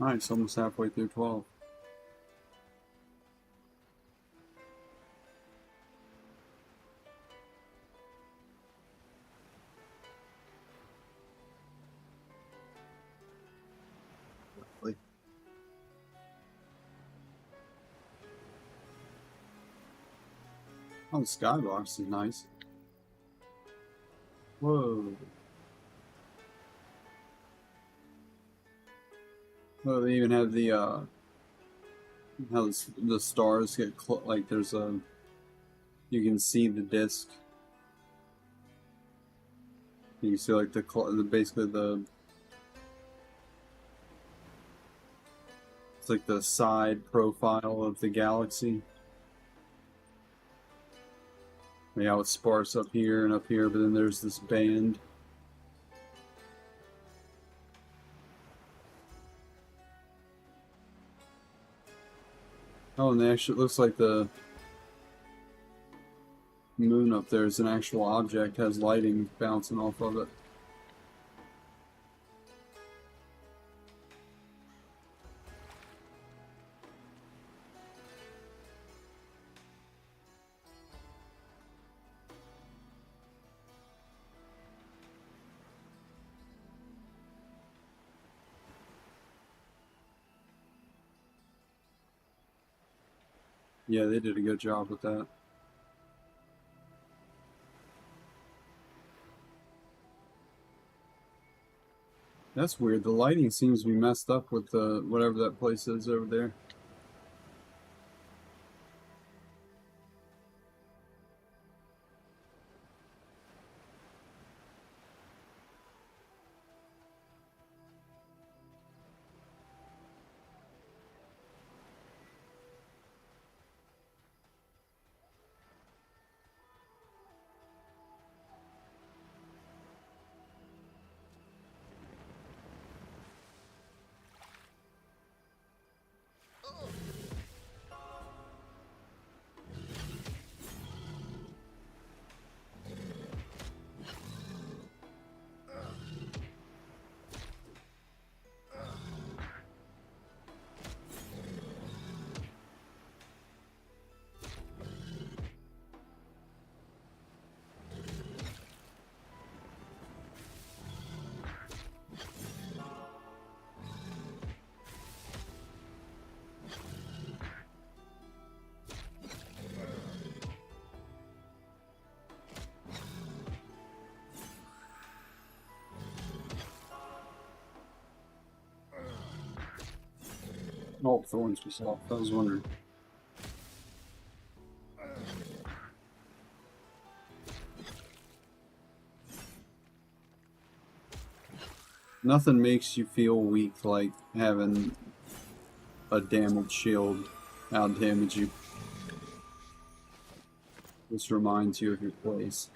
Nice, almost halfway through 12. Oh, the skybox is nice. Whoa. Oh, they even have the how the stars get like there's a you can see the disc. You can see like the basically the it's like the side profile of the galaxy. Yeah, it's sparse up here and up here, but then there's this band. Oh, and they actually, it looks like the moon up there is an actual object, has lighting bouncing off of it. Yeah, they did a good job with that. That's weird. The lighting seems to be messed up with the whatever that place is over there. Oh, thorns was off. I was wondering. Nothing makes you feel weak like having a damaged shield out damage you. This reminds you of your place.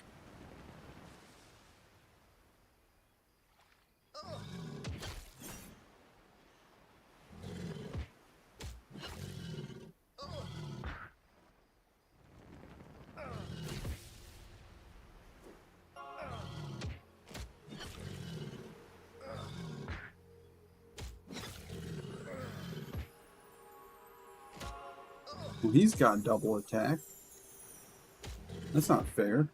Well, he's got double attack. That's not fair.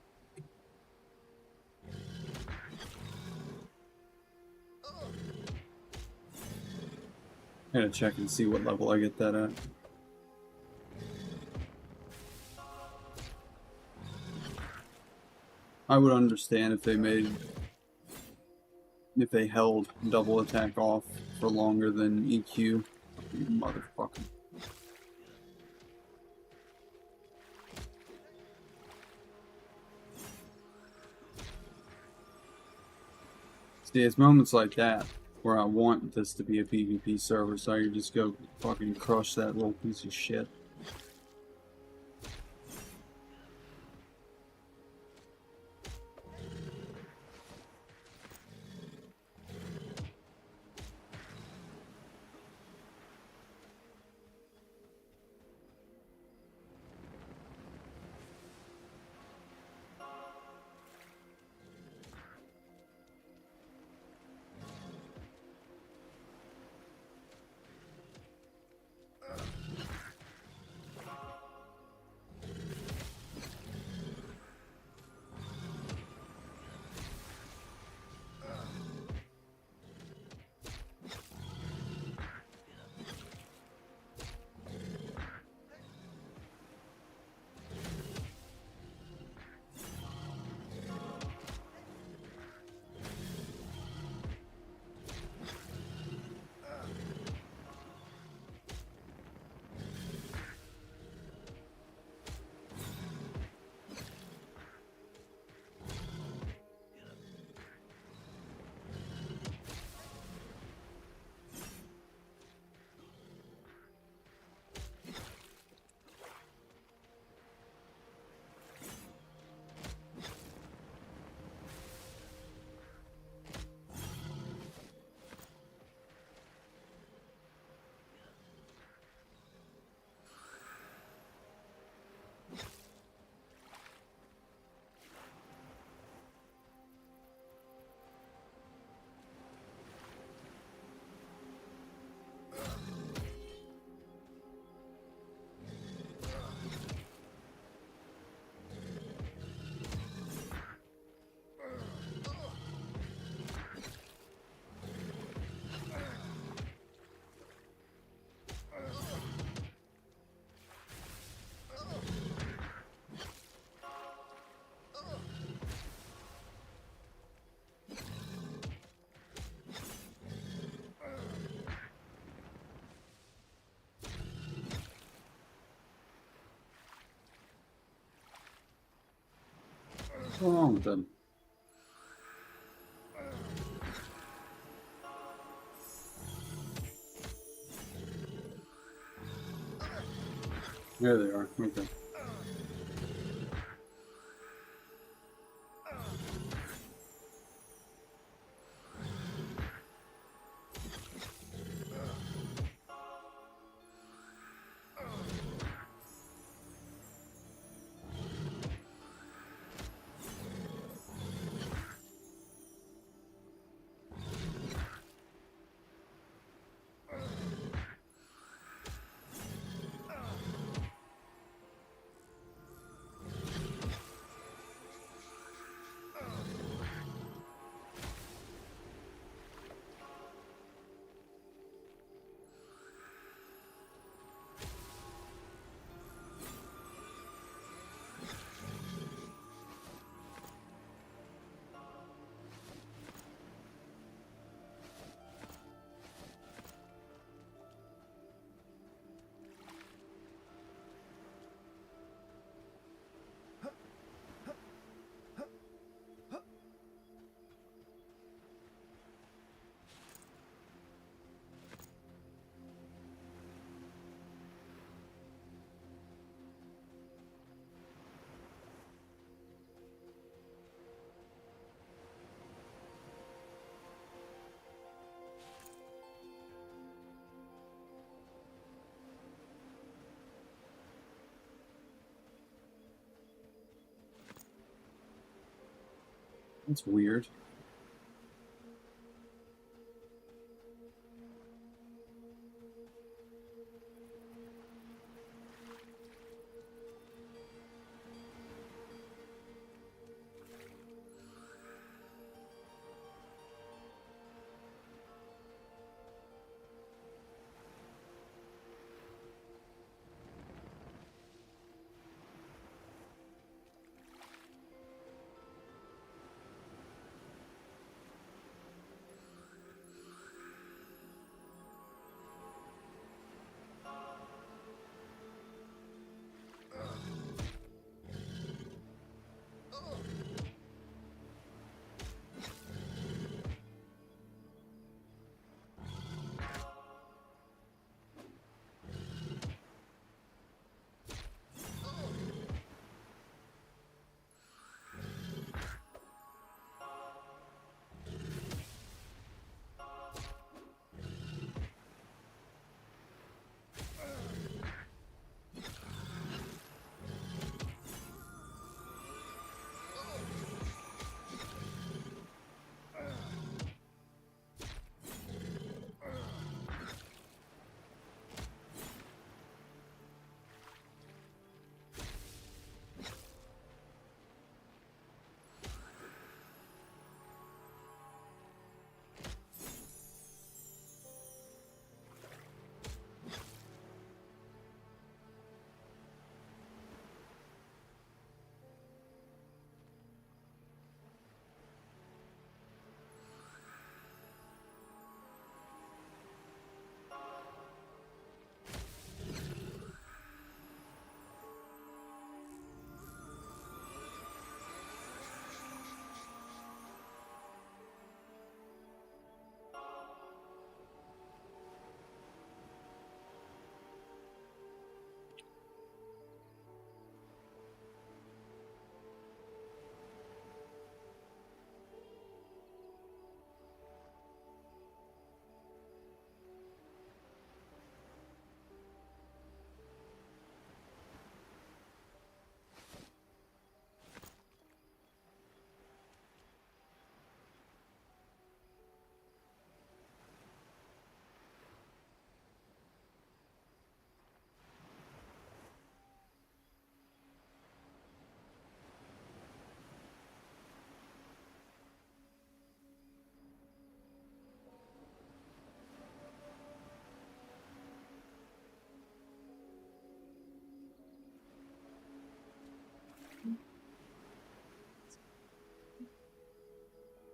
I gotta check and see what level I get that at. I would understand if they held double attack off for longer than EQ. You motherfucker. See, it's moments like that where I want this to be a PvP server, so I can just go fucking crush that little piece of shit. What's wrong with them? There they are. Okay. That's weird.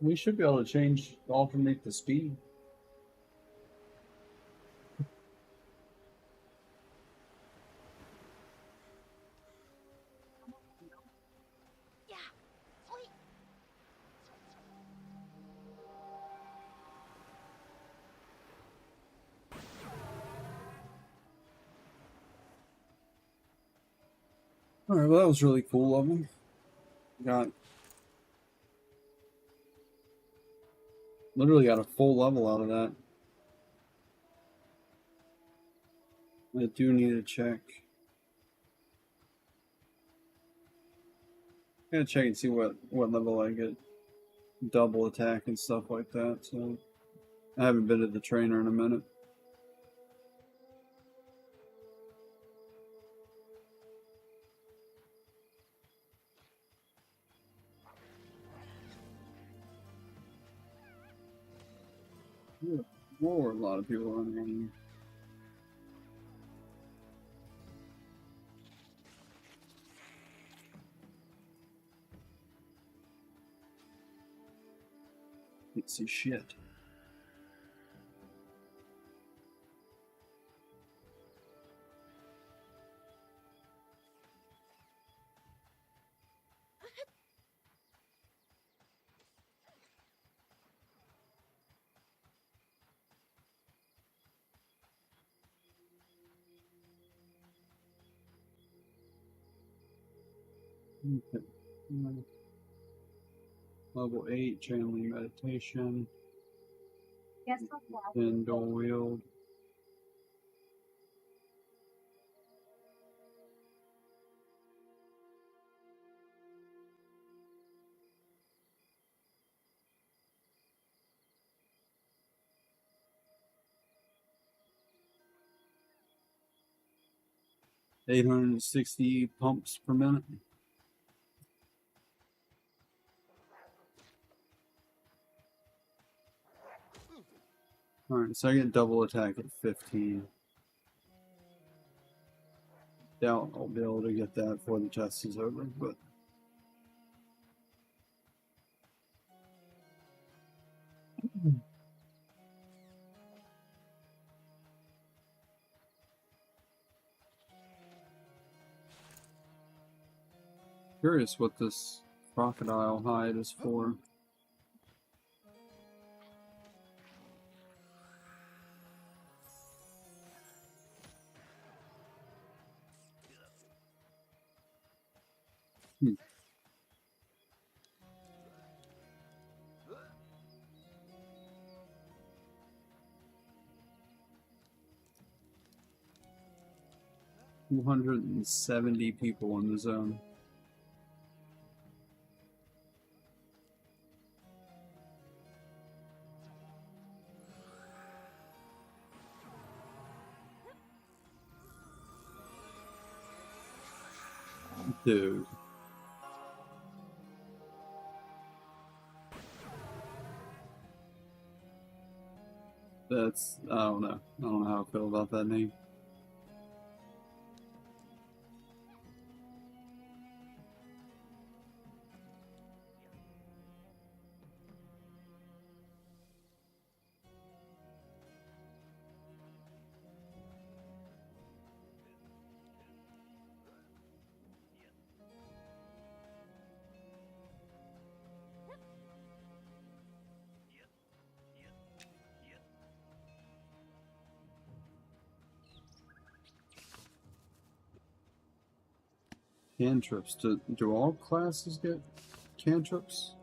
We should be able to alternate the speed. Alright, well that was really cool of them. Literally got a full level out of that. I do need to check. Gotta check and see what level I get double attack and stuff like that. So I haven't been to the trainer in a minute. Yeah, more a lot of people running on here. Can't see shit. Okay. Level 8, channeling meditation. Then dual wield. $860 pumps per minute. Alright, so I get double attack at 15. Doubt I'll be able to get that before the test is over, but curious what this crocodile hide is for. Hmm. $270 people in the zone. Dude. That's, I don't know. I don't know how I feel about that name. Cantrips. Do all classes get cantrips?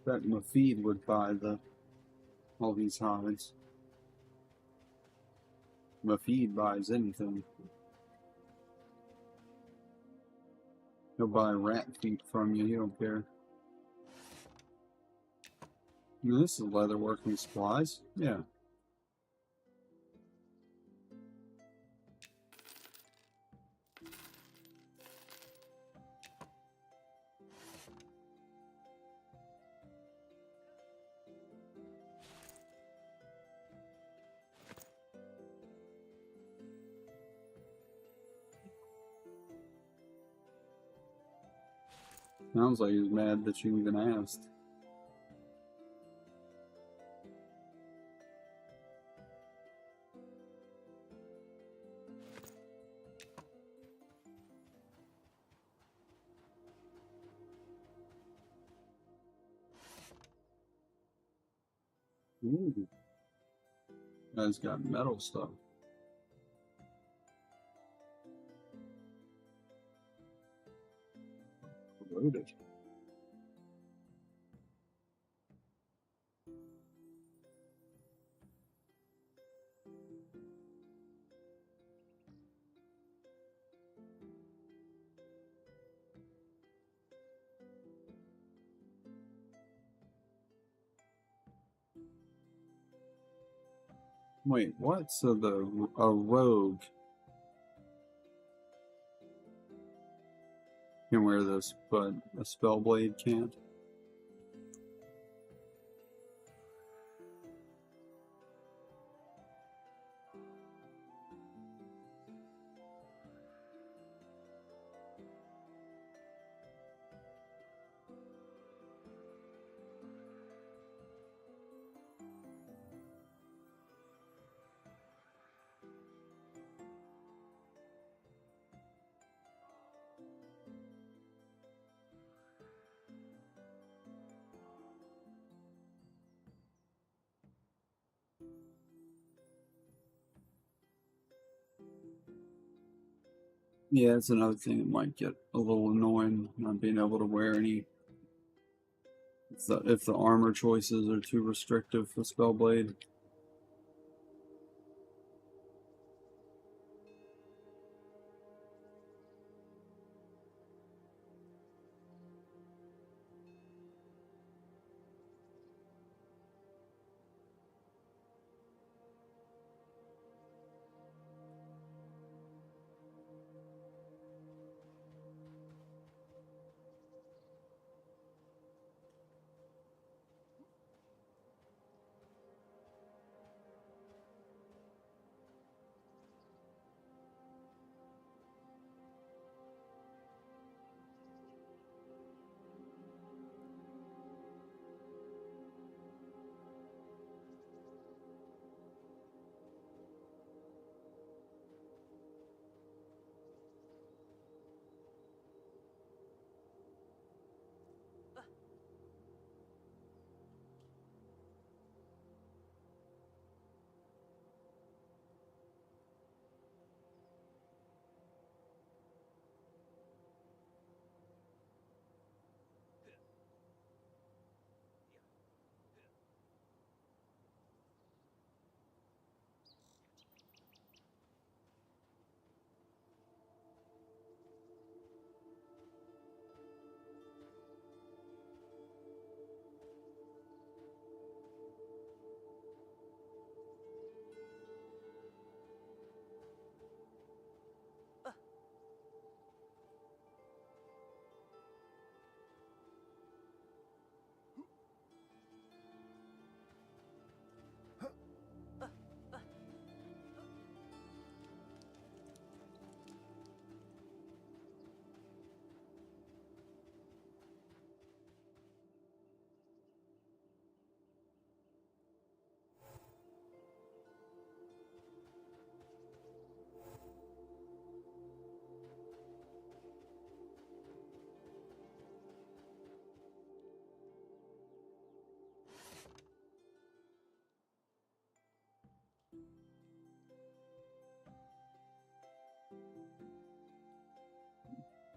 bet Mafid would buy all these hides. Mafid buys anything. He'll buy rat feet from you, he don't care. This is leather working supplies. Yeah. Sounds like he was mad that you even asked. Ooh. Guy's got metal stuff. Loaded. Wait, what? So a rogue can wear this, but a Spellblade can't? Yeah, it's another thing that might get a little annoying, not being able to wear any. If the armor choices are too restrictive for Spellblade.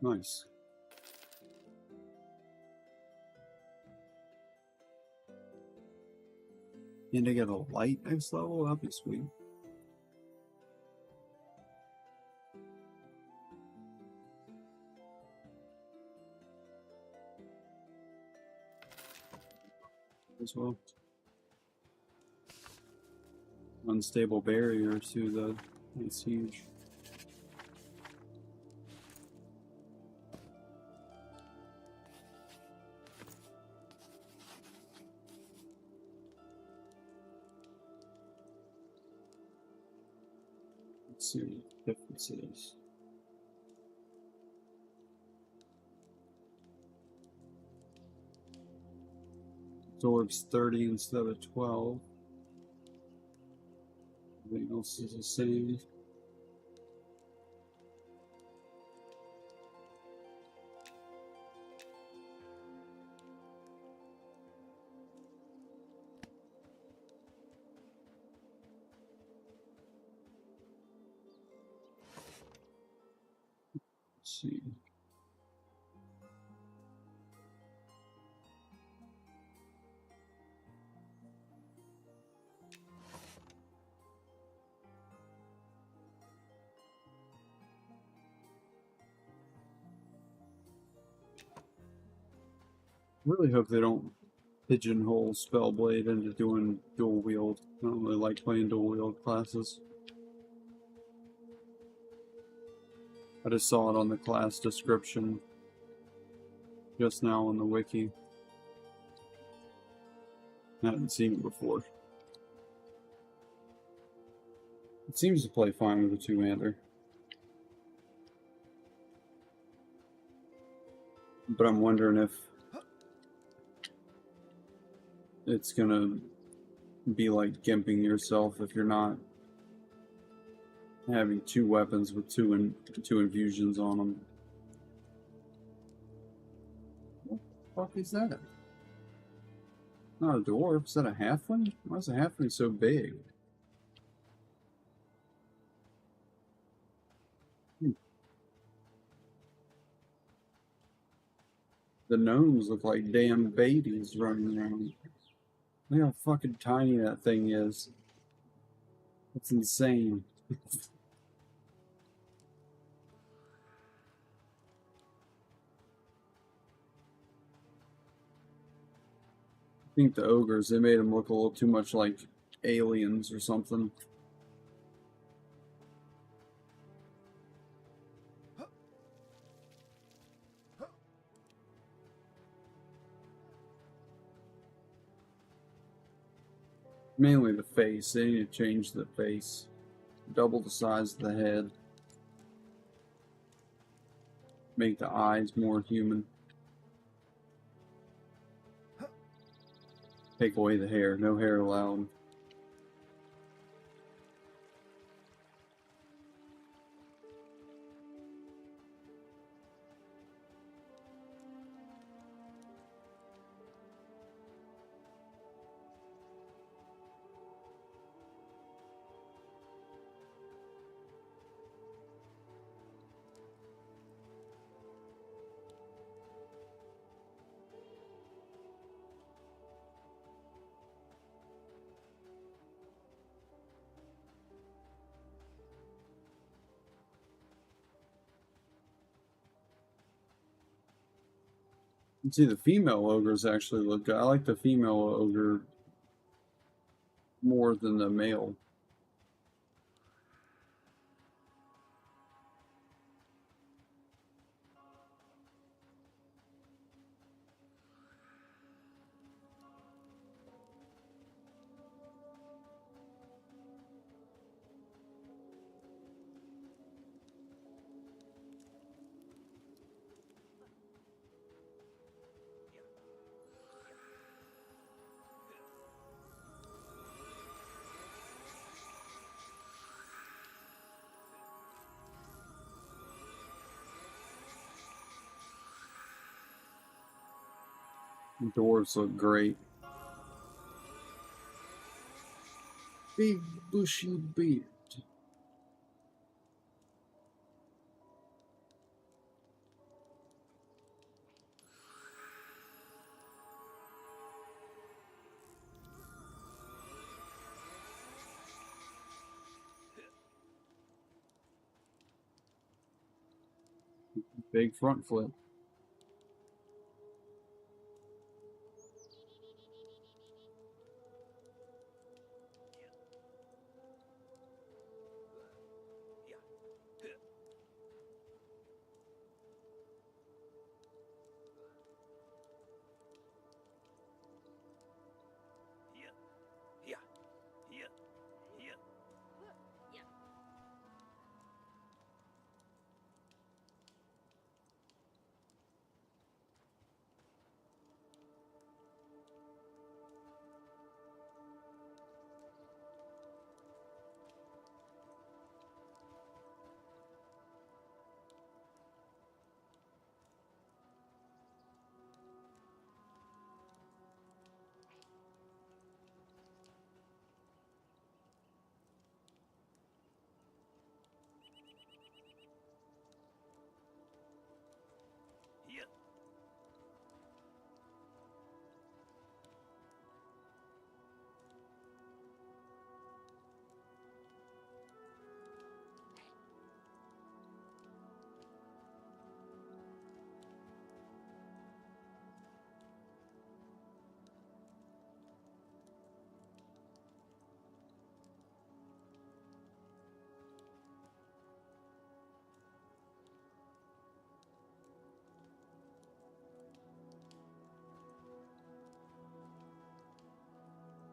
Nice. And to get a light next level, that'd be sweet. As well. Unstable barriers to the. It's huge. Let's see what the difference is. Absorbs 30 instead of 12. Everything else is the same. Let's see. Really hope they don't pigeonhole Spellblade into doing dual wield. I don't really like playing dual wield classes. I just saw it on the class description just now on the wiki. I hadn't seen it before. It seems to play fine with a two-hander. But I'm wondering if it's gonna be like gimping yourself if you're not having two weapons with two infusions on them. What the fuck is that? Not a dwarf. Is that a halfling? Why is a halfling so big? The gnomes look like damn babies running around. Look how fucking tiny that thing is. It's insane. I think the ogres, they made them look a little too much like aliens or something. Mainly the face. They need to change the face. Double the size of the head. Make the eyes more human. Take away the hair. No hair allowed. See, the female ogres actually look good. I like the female ogre more than the male. Dwarves look great. Big bushy beard. Big front flip.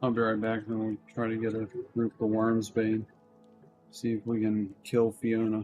I'll be right back, and we'll try to get a group of Wormsbane. See if we can kill Fiona.